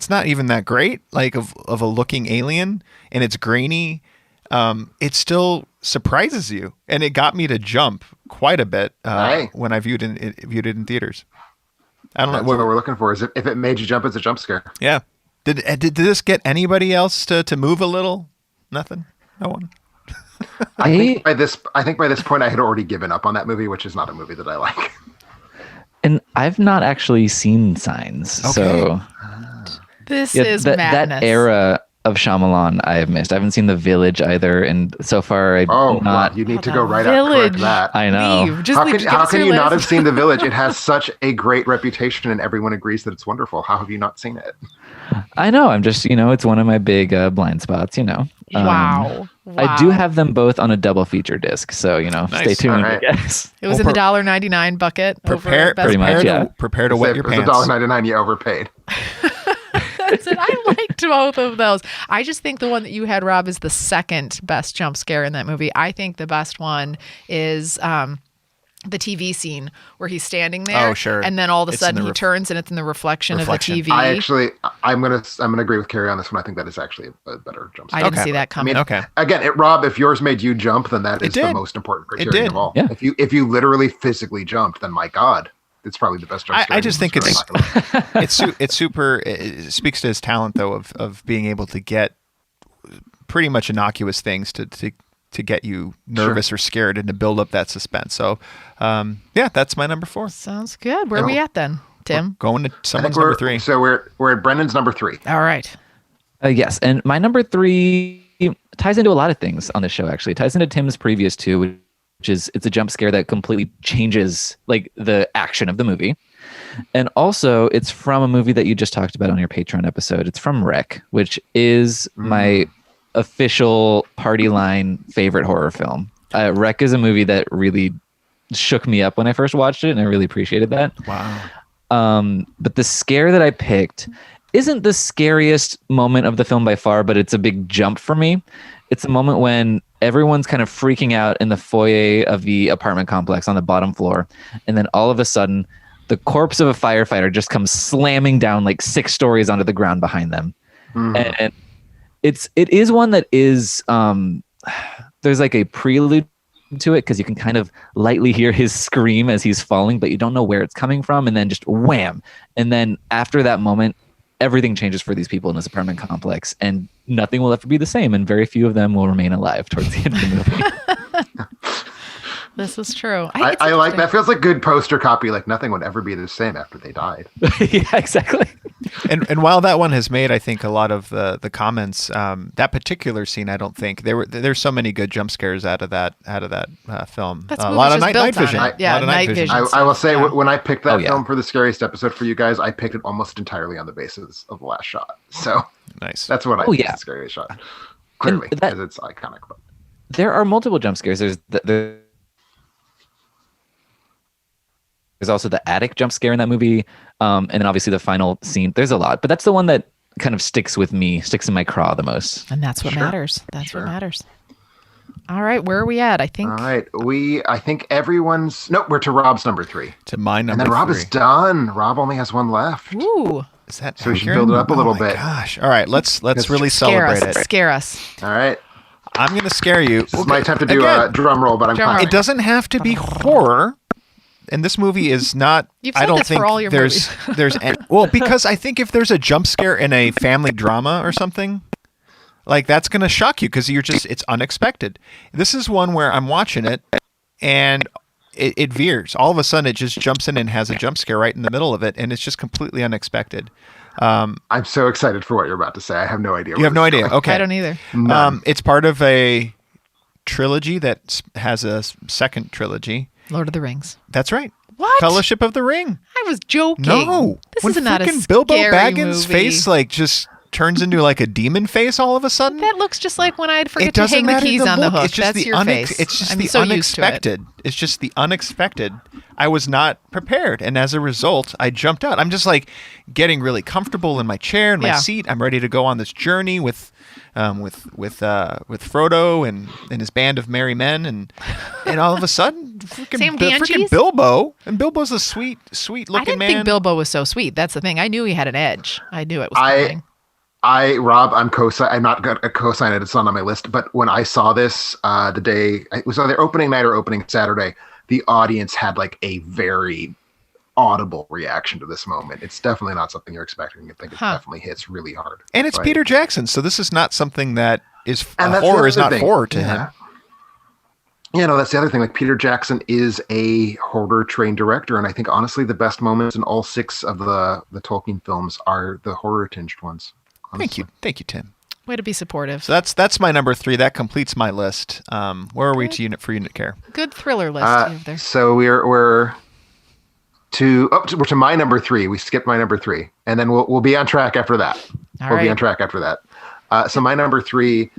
not even that great, like of a looking alien, and it's grainy, it still surprises you, and it got me to jump quite a bit when I viewed it in theaters. I don't know what we're looking for. Is if it made you jump, it's a jump scare. Yeah. Did this get anybody else to move a little? Nothing. No one. I think by this point I had already given up on that movie, which is not a movie that I like. And I've not actually seen Signs, so this is madness. That era of Shyamalan I have missed. I haven't seen The Village either, and so far you need to go right out and correct that. I know. How can you not have seen The Village? It has such a great reputation, and everyone agrees that it's wonderful. How have you not seen it? I know. I'm just, it's one of my big blind spots. Wow. I do have them both on a double feature disc, so stay tuned. Right. I guess it was in the $1.99 bucket. Prepare to wet your pants. It's $1.99 you overpaid. I liked both of those. I just think the one that you had, Rob, is the second best jump scare in that movie. I think the best one is the TV scene where he's standing there. Oh, sure. And then all of a sudden he turns and it's in the reflection of the TV. I'm gonna agree with Carrie on this one. I think that is actually a better jump scare. I didn't see that coming. Again, Rob, if yours made you jump, then that is the most important criterion of all. Yeah. If you literally physically jumped, then my God, it's probably the best jump scare. I just think it's super. It speaks to his talent though of being able to get pretty much innocuous things to get you nervous or scared and to build up that suspense. So, that's my number 4. Sounds good. Where are we at then, Tim? Going to someone's number 3. So we're at Brennan's number 3. All right. Yes, and my number 3 ties into a lot of things on this show. Actually, it ties into Tim's previous 2, which is it's a jump scare that completely changes like the action of the movie, and also it's from a movie that you just talked about on your Patreon episode. It's from Wreck, which is my official party line favorite horror film. Wreck is a movie that really shook me up when I first watched it, and I really appreciated that. Wow. But the scare that I picked isn't the scariest moment of the film by far, but it's a big jump for me. It's a moment when everyone's kind of freaking out in the foyer of the apartment complex on the bottom floor, and then all of a sudden the corpse of a firefighter just comes slamming down like 6 stories onto the ground behind them. And it is one that is there's like a prelude to it, because you can kind of lightly hear his scream as he's falling, but you don't know where it's coming from, and then just wham, and then after that moment everything changes for these people in this apartment complex, and nothing will ever be the same, and very few of them will remain alive towards the end of the movie. This is true. I like that. Feels like good poster copy. Like nothing would ever be the same after they died. Yeah, exactly. And while that one has made, I think, a lot of the comments, that particular scene, I don't think there's so many good jump scares out of that film. A lot of night vision. Night vision. I will say when I picked that film for the scariest episode for you guys, I picked it almost entirely on the basis of the last shot. So nice. That's what I think is the scariest shot. Clearly, because it's iconic. But there are multiple jump scares. There's also the attic jump scare in that movie. And then obviously the final scene. There's a lot, but that's the one that kind of sticks in my craw the most. And that's what matters. That's what matters. All right. Where are we at? I think. All right. I think we're to Rob's number 3. To my number 3. And then Rob is done. Rob only has one left. Ooh. Is that so we should build it up a little bit. Gosh. All right. Let's really celebrate it. Scare us. All right. I'm going to scare you. This is my time to do a drum roll, but I'm fine. It doesn't have to be horror. And this movie is not. I don't think for all your there's because I think if there's a jump scare in a family drama or something, like that's gonna shock you because it's unexpected. This is one where I'm watching it and it veers. All of a sudden, it just jumps in and has a jump scare right in the middle of it, and it's just completely unexpected. I'm so excited for what you're about to say. I have no idea. You have no idea. Okay, I don't either. It's part of a trilogy that has a second trilogy. Lord of the Rings. That's right. What? Fellowship of the Ring. I was joking. No. This when is not a freaking Bilbo scary Baggins' movie. face just turns into like a demon face all of a sudden. That looks just like when I'd forget It to doesn't hang the matter keys on the look. hook. It's just That's the your face. It's just I'm the so used to it. unexpected. It's just the unexpected. I was not prepared, and as a result, I jumped out. I'm just like getting really comfortable in my chair and my seat. I'm ready to go on this journey with Frodo and his band of merry men, and all of a sudden, freaking Bilbo, and Bilbo's a sweet looking man. I didn't think Bilbo was so sweet. That's the thing. I knew he had an edge. I knew it was coming. Rob, I'm not going to co-sign it. It's not on my list. But when I saw this, the day it was either opening night or opening Saturday, the audience had like a very audible reaction to this moment. It's definitely not something you're expecting. I think it definitely hits really hard. And it's Peter Jackson, so this is not something that is horror is not horror to him. Yeah, no, that's the other thing. Like Peter Jackson is a horror trained director, and I think honestly the best moments in all 6 of the Tolkien films are the horror tinged ones. Honestly. Thank you, Tim. Way to be supportive. So that's my number 3. That completes my list. Where are we to unit care? Good thriller list you have there. So we're to my number 3. We skipped my number 3, and then we'll be on track after that. We'll be on track after that. So my number 3.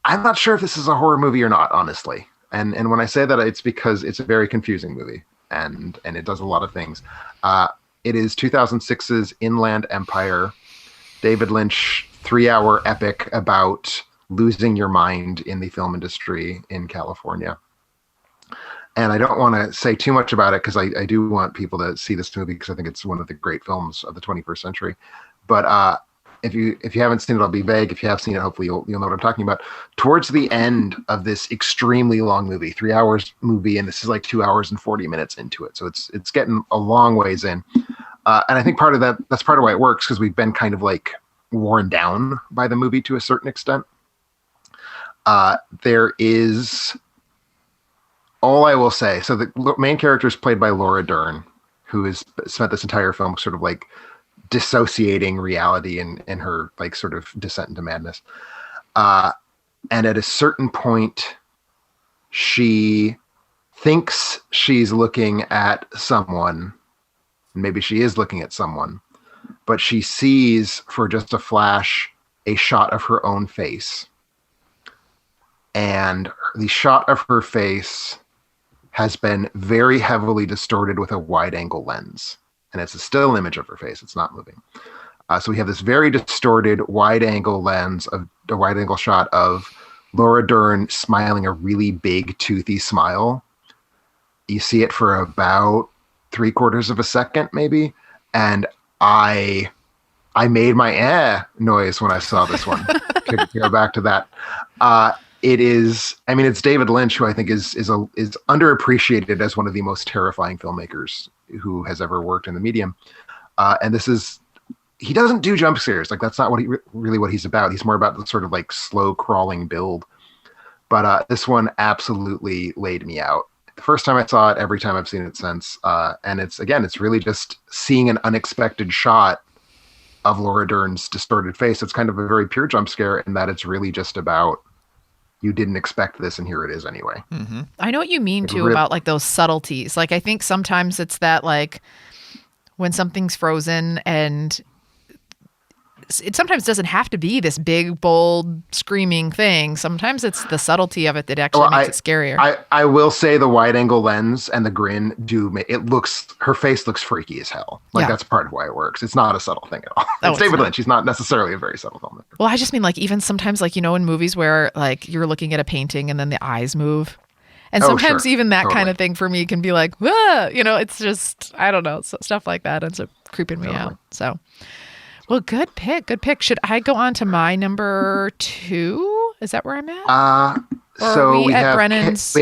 I'm not sure if this is a horror movie or not, honestly. And when I say that, it's because it's a very confusing movie, and it does a lot of things. It is 2006's Inland Empire. David Lynch 3-hour epic about losing your mind in the film industry in California. And I don't want to say too much about it because I do want people to see this movie because I think it's one of the great films of the 21st century. But if you haven't seen it, I'll be vague. If you have seen it, hopefully you'll know what I'm talking about. Towards the end of this extremely long movie, 3 hours movie, and this is like 2 hours and 40 minutes into it. So it's getting a long ways in. And I think that's part of why it works, because we've been kind of like worn down by the movie to a certain extent. There is, all I will say, so the main character is played by Laura Dern, who has spent this entire film sort of like dissociating reality in her like sort of descent into madness. And at a certain point, she thinks she's looking at someone. Maybe she is looking at someone, but she sees for just a flash a shot of her own face. And the shot of her face has been very heavily distorted with a wide angle lens. And it's a still image of her face. It's not moving. So we have this very distorted wide angle shot of Laura Dern smiling a really big toothy smile. You see it for about 3/4 of a second, maybe. And I made my noise when I saw this one. To go back to that. It's David Lynch, who I think is underappreciated as one of the most terrifying filmmakers who has ever worked in the medium. And he doesn't do jump scares. Like that's not really what he's about. He's more about the sort of like slow crawling build. But this one absolutely laid me out. The first time I saw it, every time I've seen it since. And it's really just seeing an unexpected shot of Laura Dern's distorted face. It's kind of a very pure jump scare in that it's really just about, you didn't expect this and here it is anyway. Mm-hmm. I know what you mean too about like those subtleties. Like I think sometimes it's that like when something's frozen and it sometimes doesn't have to be this big, bold, screaming thing. Sometimes it's the subtlety of it that actually makes it scarier. I will say the wide angle lens and the grin her face looks freaky as hell. Like that's part of why it works. It's not a subtle thing at all. It's David Lynch. He's not necessarily a very subtle filmmaker. Well, I just mean like even sometimes like, in movies where like you're looking at a painting and then the eyes move. And sometimes even that kind of thing for me can be like, it's just, I don't know, stuff like that ends up creeping me out. So. Well, good pick. Should I go on to my number 2? Is that where I'm at? So we have Brennan's.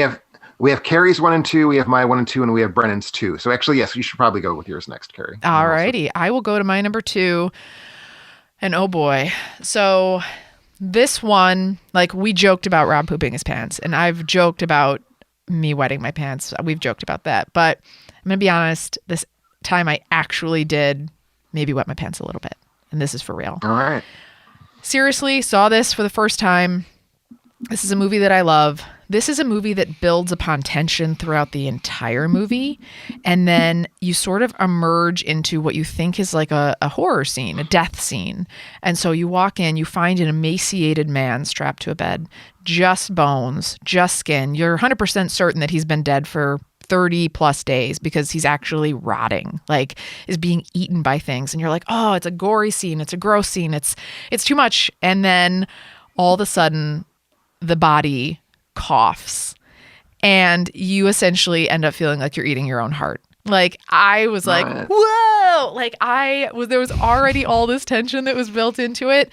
We have Carrie's 1 and 2. We have my 1 and 2, and we have Brennan's 2. So actually, yes, you should probably go with yours next, Carrie. Alrighty, I will go to my number 2. And oh boy, so this one, like we joked about Rob pooping his pants, and I've joked about me wetting my pants. We've joked about that, but I'm gonna be honest. This time, I actually did maybe wet my pants a little bit. And this is for real. All right. Seriously, saw this for the first time This is a movie that I love. This is a movie that builds upon tension throughout the entire movie. And then you sort of emerge into what you think is like a horror scene, a death scene. And so you walk in, you find an emaciated man strapped to a bed, just bones, just skin. You're 100% certain that he's been dead for 30 plus days because he's actually rotting, like is being eaten by things. And you're like, oh, it's a gory scene. It's a gross scene. It's too much. And then all of a sudden, the body coughs and you essentially end up feeling like you're eating your own heart. Like I was like, whoa, like there was already all this tension that was built into it.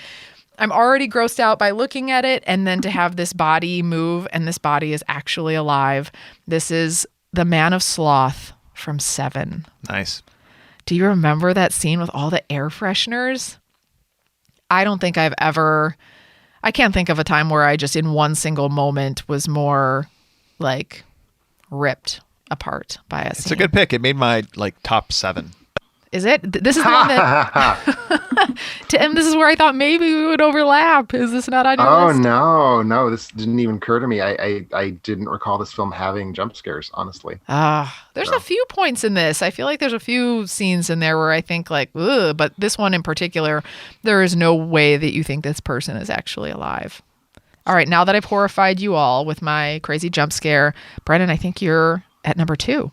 I'm already grossed out by looking at it. And then to have this body move and this body is actually alive. This is the Man of Sloth from Seven. Nice. Do you remember that scene with all the air fresheners? I don't think I can't think of a time where I just in one single moment was more like ripped apart by a scene. It's a good pick. It made my top 7. Is it? This is the one that Tim, this is where I thought maybe we would overlap. Is this not on your list? No, this didn't even occur to me. I didn't recall this film having jump scares, honestly. There's a few points in this. I feel like there's a few scenes in there where I think like, ugh, but this one in particular, there is no way that you think this person is actually alive. All right, now that I've horrified you all with my crazy jump scare, Brennan, I think you're at number 2.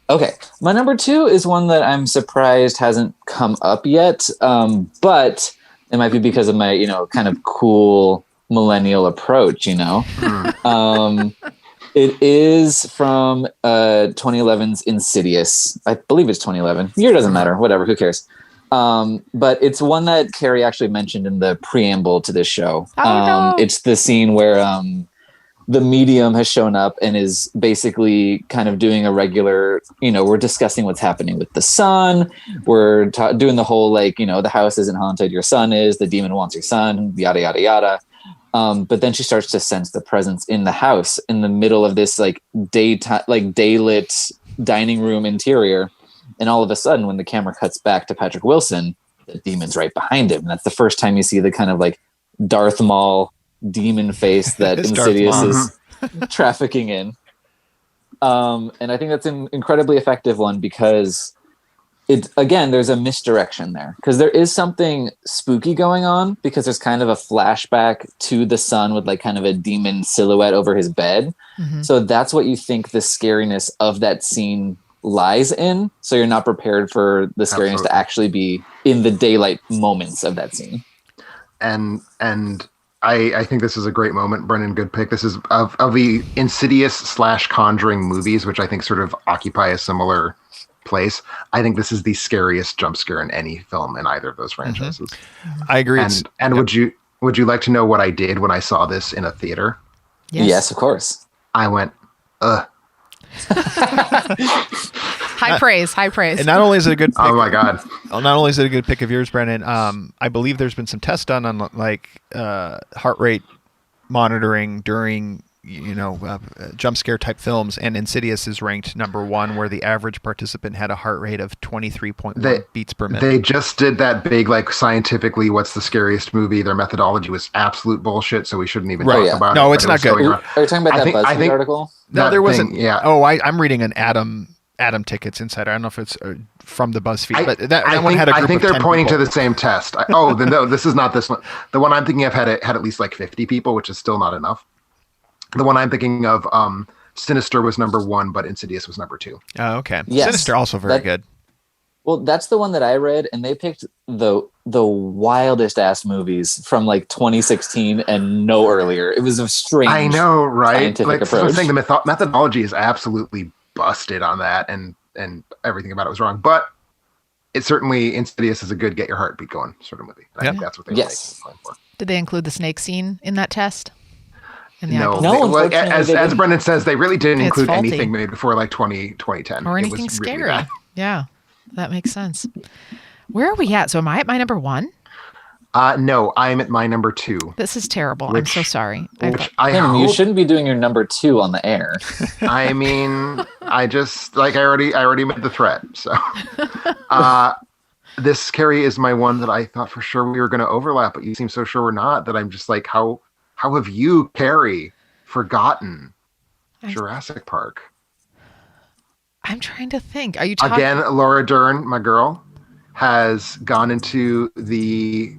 Okay, my number 2 is one that I'm surprised hasn't come up yet, but it might be because of my, kind of cool millennial approach, It is from 2011's Insidious. I believe it's 2011. Year doesn't matter, whatever, who cares? But it's one that Carrie actually mentioned in the preamble to this show. No. It's the scene where the medium has shown up and is basically kind of doing a regular, we're discussing what's happening with the son. We're doing the whole, the house isn't haunted, your son is, the demon wants your son, yada, yada, yada. But then she starts to sense the presence in the house in the middle of this daylit dining room interior. And all of a sudden, when the camera cuts back to Patrick Wilson, the demon's right behind him. And that's the first time you see the kind of Darth Maul demon face that Insidious is trafficking in. And I think that's an incredibly effective one because there's a misdirection there because there is something spooky going on because there's kind of a flashback to the son with kind of a demon silhouette over his bed. Mm-hmm. So that's what you think the scariness of that scene lies in. So you're not prepared for the scariness to actually be in the daylight moments of that scene. And I think this is a great moment, Brennan. Good pick. This is of the Insidious / Conjuring movies, which I think sort of occupy a similar place. I think this is the scariest jump scare in any film in either of those franchises. Mm-hmm. I agree. And would you like to know what I did when I saw this in a theater? Yes, of course. I went, ugh. High praise. And not only is it a good pick, oh my god! Not only is it a good pick of yours, Brennan. I believe there's been some tests done on heart rate monitoring during jump scare type films, and Insidious is ranked number 1, where the average participant had a heart rate of 23.1 beats per minute. They just did that big scientifically, what's the scariest movie? Their methodology was absolute bullshit, so we shouldn't even talk about it. No, it's not good. Are you talking about that BuzzFeed article? No, there wasn't. Yeah. Oh, I'm reading an Adam Tickets Insider. I don't know if it's from the BuzzFeed, but that one had a group I think of they're 10 pointing people. to the same test. No, this is not this one. The one I'm thinking of had at least 50 people, which is still not enough. The one I'm thinking of, Sinister was number 1, but Insidious was number 2. Oh, okay. Yes, Sinister also very good. Well, that's the one that I read, and they picked the wildest ass movies from 2016 and no earlier. It was a strange. I know, right? Scientific approach. I'm saying the methodology is absolutely busted on that, and everything about it was wrong. But it certainly, Insidious is a good get your heartbeat going sort of movie. I think that's what they were going for. Did they include the snake scene in that test? No, as Brendan says, they really didn't include anything made before 2010 or anything scary. Really yeah, that makes sense. Where are we at? So am I at my number 1? No, I'm at my number 2. This is terrible. I'm so sorry. You shouldn't be doing your number 2 on the air. I mean, I just I already made the threat. So this Carrie is my one that I thought for sure we were going to overlap, but you seem so sure we're not that I'm just how How have you, Carrie, forgotten Jurassic Park? I'm trying to think. Are you talking again? Laura Dern, my girl, has gone into the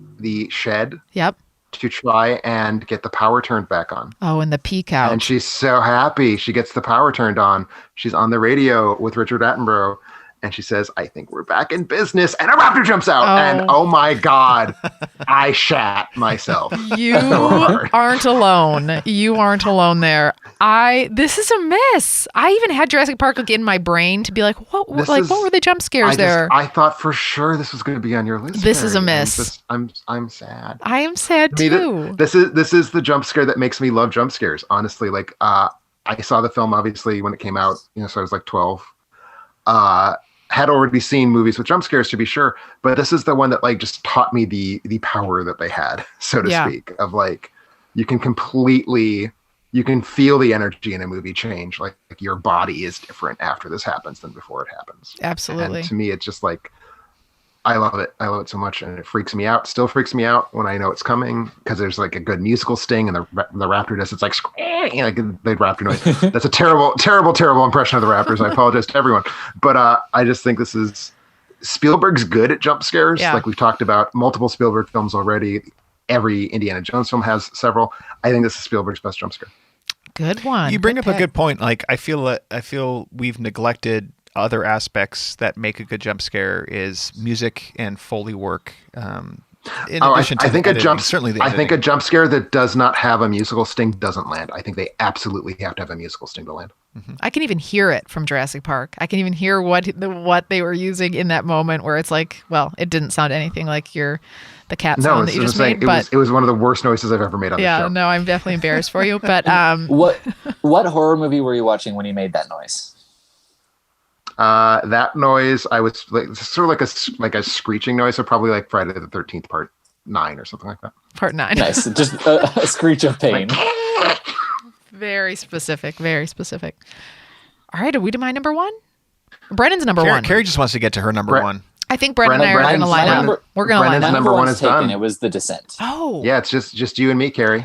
shed. Yep. To try and get the power turned back on. Oh, and the peak out. And she's so happy. She gets the power turned on. She's on the radio with Richard Attenborough. And she says, I think we're back in business. And a raptor jumps out. Oh. And oh my God, I shat myself. You aren't alone. You aren't alone there. This is a mess. I even had Jurassic Park in my brain to be like, what were the jump scares there? I thought for sure this was going to be on your list. This is a miss. I'm sad. I am sad too. This is the jump scare that makes me love jump scares. Honestly, like I saw the film obviously when it came out, so I was like 12. Had already seen movies with jump scares to be sure, but this is the one that like just taught me the power that they had, so to speak, of like you can feel the energy in a movie change. Like your body is different after this happens than before it happens. Absolutely. And to me, it's just like, I love it. I love it so much. And it freaks me out. Still freaks me out when I know it's coming because there's like a good musical sting and the raptor does. It's like, like the raptor noise. That's a terrible, terrible, terrible impression of the raptors. I apologize to everyone. But I just think this is Spielberg's good at jump scares. Yeah. Like we've talked about multiple Spielberg films already. Every Indiana Jones film has several. I think this is Spielberg's best jump scare. Good one. You bring up a good point. Like I feel we've neglected other aspects that make a good jump scare is music and Foley work. In addition to the editing, certainly the editing. I think a jump scare that does not have a musical sting doesn't land. I think they absolutely have to have a musical sting to land. Mm-hmm. I can even hear it from Jurassic Park. I can even hear what they were using in that moment where it's like, well, it didn't sound anything like the cat sound that you just made. But it was one of the worst noises I've ever made on the show. Yeah, no, I'm definitely embarrassed for you. But what horror movie were you watching when you made that noise? That noise, I was like, sort of like a screeching noise. So probably like Friday the 13th part 9 or something like that. Part 9. Nice. Just a screech of pain. Very specific. Very specific. All right. Are we to my number 1? Brennan's number 1. Carrie just wants to get to her number 1. I think Brennan and I are going to line up. We're going to line up. Number 1 is done. It was The Descent. Oh. Yeah, it's just you and me, Carrie.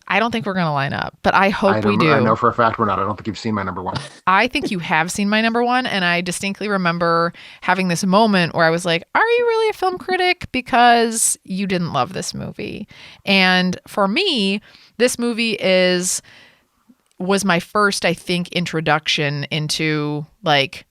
I don't think we're going to line up, but I hope we do. I know for a fact we're not. I don't think you've seen my number 1. I think you have seen my number 1, and I distinctly remember having this moment where I was like, are you really a film critic? Because you didn't love this movie. And for me, this movie was my first, I think, introduction into like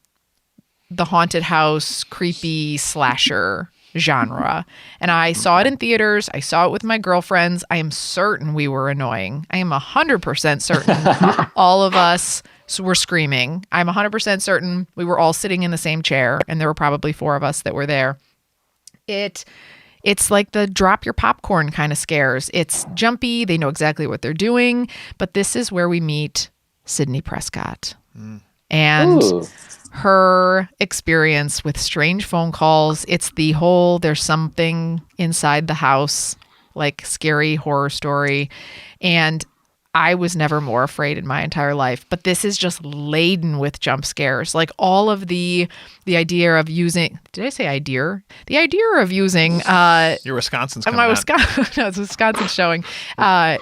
the haunted house, creepy slasher genre. And I saw it in theaters. I saw it with my girlfriends. I am certain we were annoying. I am 100% certain all of us were screaming. I'm 100% certain we were all sitting in the same chair, and there were probably 4 of us that were there. It's like the drop your popcorn kind of scares. It's jumpy. They know exactly what they're doing. But this is where we meet Sidney Prescott. And her experience with strange phone calls. It's the whole there's something inside the house, like scary horror story. And I was never more afraid in my entire life. But this is just laden with jump scares. Like all of the idea of using, did I say idea? The idea of using your Wisconsin's coming out. No, it's Wisconsin showing. There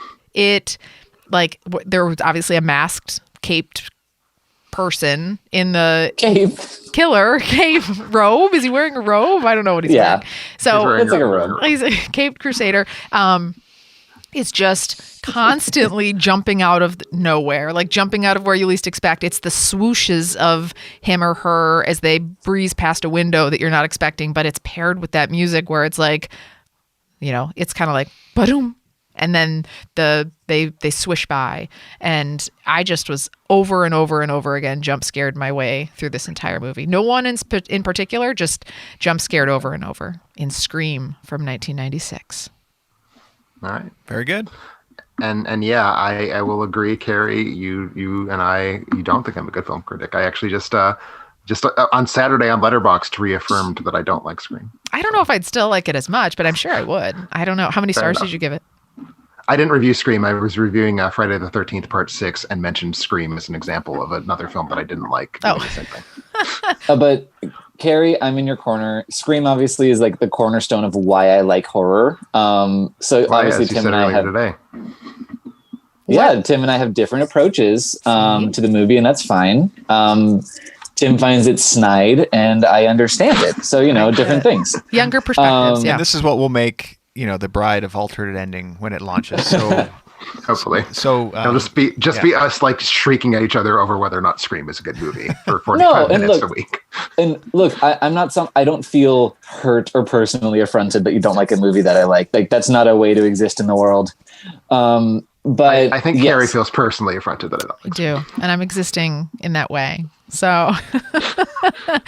was obviously a masked, caped person in the cave robe. Is he wearing a robe? I don't know what he's wearing. So it's like a robe. He's a caped crusader. It's just constantly jumping out of nowhere, like jumping out of where you least expect. It's the swooshes of him or her as they breeze past a window that you're not expecting, but it's paired with that music where it's like, it's kind of like ba-doom. And then they swish by, and I just was over and over and over again jump scared my way through this entire movie. No one in particular, just jump scared over and over in Scream from 1996. All right, very good. And yeah, I will agree, Carrie. You and I. You don't think I'm a good film critic. I actually just on Saturday on Letterboxd reaffirmed that I don't like Scream. I don't know if I'd still like it as much, but I'm sure I would. I don't know. How many stars did you give it? I didn't review Scream. I was reviewing Friday the 13th Part 6 and mentioned Scream as an example of another film that I didn't like. Oh. The same thing. But Carrie, I'm in your corner. Scream obviously is like the cornerstone of why I like horror. So obviously Tim and I have... today. Yeah, Tim and I have different approaches to the movie, and that's fine. Tim finds it snide, and I understand it. So, different things. Younger perspectives, yeah. And this is what will make, The Bride of Alternate Ending when it launches. So hopefully. So it'll just be us like shrieking at each other over whether or not Scream is a good movie for 45 minutes a week. And look, I don't feel hurt or personally affronted that you don't like a movie that I like. Like, that's not a way to exist in the world. But I think Carrie feels personally affronted that I don't like. I do, and I'm existing in that way. So,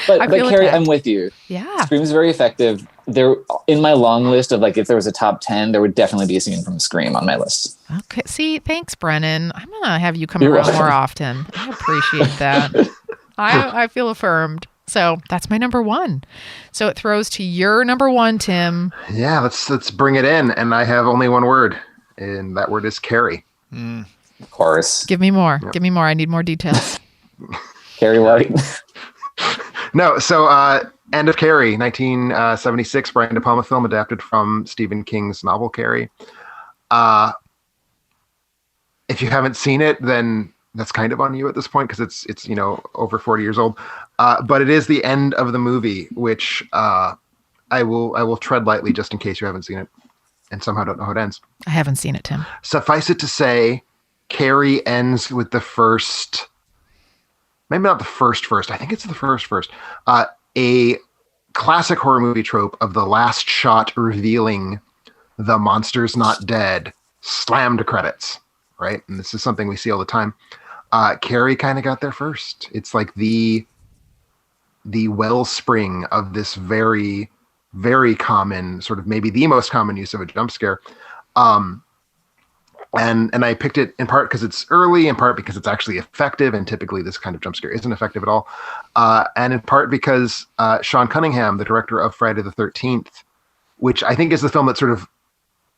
but Carrie, I'm with you. Yeah, Scream is very effective. There, in my long list of if there was a top 10, there would definitely be a scene from Scream on my list. Okay. See, thanks, Brennan. I'm gonna have you come around more often. I appreciate that. I feel affirmed. So that's my number one. So it throws to your number one, Tim. Yeah, let's bring it in. And I have only one word, and that word is Carrie. Of course. Give me more. Yep. Give me more. I need more details. Carrie White. No, so End of Carrie, 1976, Brian De Palma film adapted from Stephen King's novel Carrie. If you haven't seen it, then that's kind of on you at this point because it's over 40 years old. But it is the end of the movie, which I will tread lightly just in case you haven't seen it and somehow don't know how it ends. I haven't seen it, Tim. Suffice it to say, Carrie ends with the first. Maybe not the first. I think it's the first. A classic horror movie trope of the last shot revealing the monster's not dead, slammed credits, right? And this is something we see all the time. Carrie kind of got there first. It's like the wellspring of this very, very common, sort of maybe the most common use of a jump scare. And I picked it in part because it's early, in part because it's actually effective, and typically this kind of jump scare isn't effective at all. And in part because Sean Cunningham, the director of Friday the 13th, which I think is the film that sort of,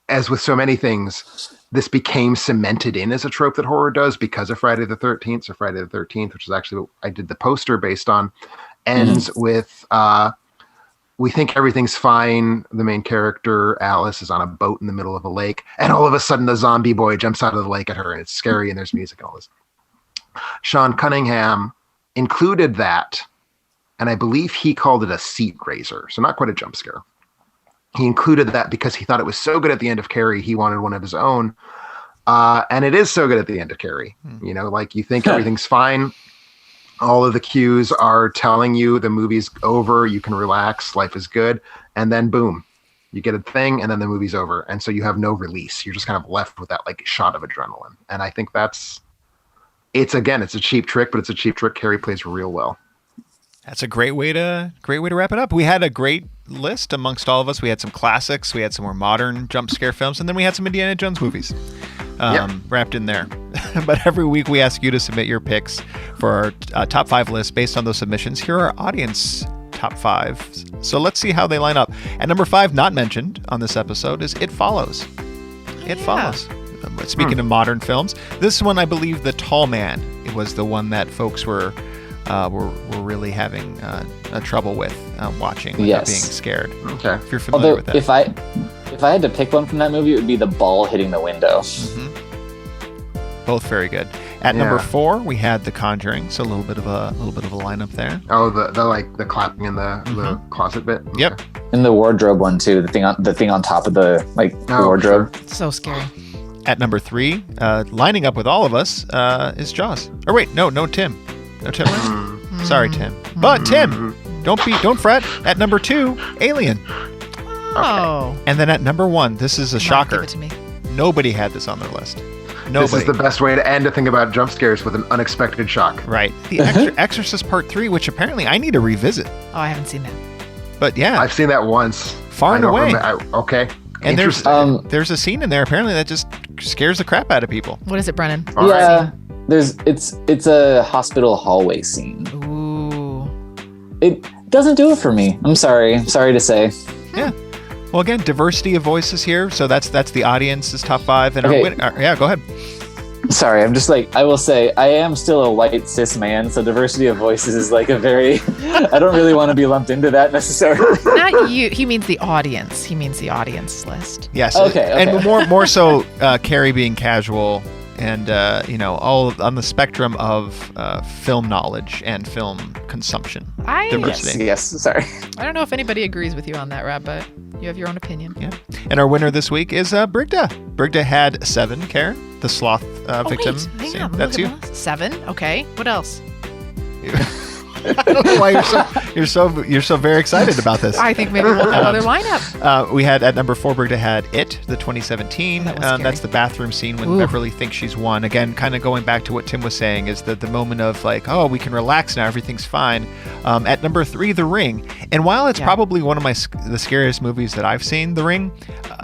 as with so many things, this became cemented in as a trope that horror does because of Friday the 13th. So Friday the 13th, which is actually what I did the poster based on, ends with... we think everything's fine. The main character, Alice, is on a boat in the middle of a lake. And all of a sudden, the zombie boy jumps out of the lake at her. And it's scary, and there's music and all this. Sean Cunningham included that. And I believe he called it a seat raiser. So not quite a jump scare. He included that because he thought it was so good at the end of Carrie, he wanted one of his own. And it is so good at the end of Carrie. You think everything's fine. All of the cues are telling you the movie's over, you can relax, life is good, and then boom, you get a thing, and then the movie's over, and so you have no release. You're just kind of left with that shot of adrenaline, and I think it's a cheap trick, but it's a cheap trick Carrie plays real well. That's a great way to wrap it up. We had a great list amongst all of us. We had some classics, we had some more modern jump scare films, and then we had some Indiana Jones movies wrapped in there. But every week we ask you to submit your picks for our top 5 list based on those submissions. Here are our audience top 5. So let's see how they line up. At number 5, not mentioned on this episode, is It Follows. It Follows. Speaking of modern films, this one, I believe, The Tall Man, it was the one that folks were really having trouble with watching without being scared. Okay. If you're familiar with that. If I had to pick one from that movie, it would be the ball hitting the window. Mm-hmm. Both very good. At number 4, we had The Conjuring, so a little bit of a lineup there. Oh, the clapping in the closet bit. Yep. Okay. And the wardrobe one too. The thing on top of the wardrobe. Sure. So scary. At number 3, lining up with all of us, is Jaws. Or wait, no, Tim. No, Tim. Sorry, Tim. But Tim, don't fret. At number 2, Alien. Oh. Okay. And then at number 1, this is a shocker. Give it to me. Nobody had this on their list. Nobody. This is the best way to end a thing about jump scares, with an unexpected shock. Right. The Exorcist Part 3, which apparently I need to revisit. Oh, I haven't seen that. But yeah. I've seen that once. Far and away. Okay. And there's a scene in there apparently that just scares the crap out of people. What is it, Brennan? It's a hospital hallway scene. Ooh. It doesn't do it for me. I'm sorry to say. Yeah. Well, again, diversity of voices here. So that's the audience's top 5. And go ahead. Sorry, I'm just I will say, I am still a white cis man, so diversity of voices is a very, I don't really want to be lumped into that necessarily. Not you. He means the audience. He means the audience list. Yes. Okay. And more so, Carrie being casual, and all on the spectrum of film knowledge and film consumption. Diversity. Yes. Sorry. I don't know if anybody agrees with you on that, Rob, but you have your own opinion. Yeah. And our winner this week is Brigda. Brigda had 7, Karen, the sloth victim. Wait, hang on, That's you. 7. Okay. What else? I don't know why you're so very excited about this. I think maybe we'll have another lineup. We had at number 4, Brigda had It, the 2017. That's the bathroom scene when Beverly thinks she's won. Again, kind of going back to what Tim was saying, is that the moment of like, oh, we can relax now, everything's fine. At number 3, The Ring. And while it's probably one of the scariest movies that I've seen, The Ring,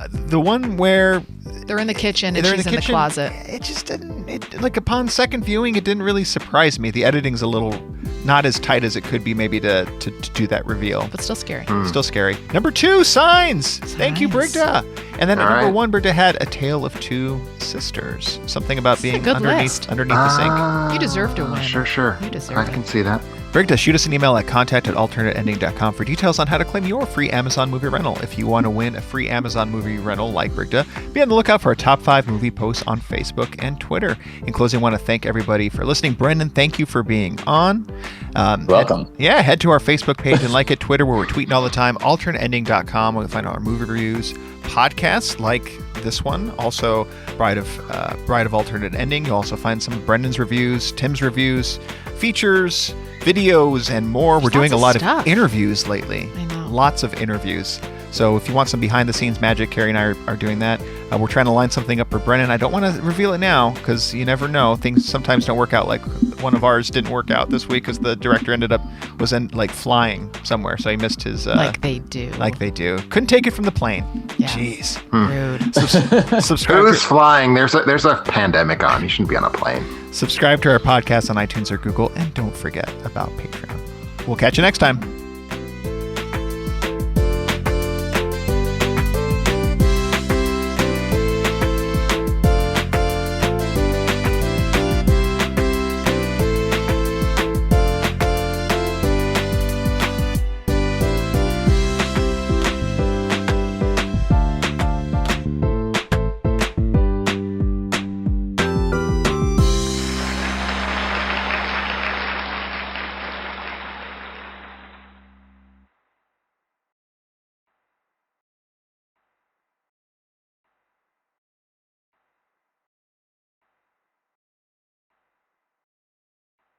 the one where they're in the kitchen and she's in the closet. It just didn't. Like upon second viewing, it didn't really surprise me. The editing's a little not as tight as it could be, maybe to do that reveal. But still scary. Still scary. Number 2, Signs. Thank you, Brigda. And then at number 1, Brigda had A Tale of Two Sisters. Something about being underneath the sink. You deserve to win. Sure. You deserve I can see that. Brigda, shoot us an email at contact@alternateending.com for details on how to claim your free Amazon movie rental. If you want to win a free Amazon movie rental like Brigda, be on the lookout for our top 5 movie posts on Facebook and Twitter. In closing, I want to thank everybody for listening. Brendan, thank you for being on. Welcome. Head to our Facebook page and like it, Twitter, where we're tweeting all the time, alternateending.com, where you'll find our movie reviews, podcasts like this one, also Bride of Alternate Ending. You'll also find some of Brendan's reviews, Tim's reviews, features, videos, and more. We're doing a lot of interviews lately. I know. Lots of interviews. So if you want some behind-the-scenes magic, Carrie and I are doing that. We're trying to line something up for Brennan. I don't want to reveal it now because you never know. Things sometimes don't work out. Like one of ours didn't work out this week because the director was flying somewhere, so he missed his. Like they do. Couldn't take it from the plane. Yeah. Jeez. Rude. Subscribe. Who's flying? There's a pandemic on. You shouldn't be on a plane. Subscribe to our podcast on iTunes or Google, and don't forget about Patreon. We'll catch you next time.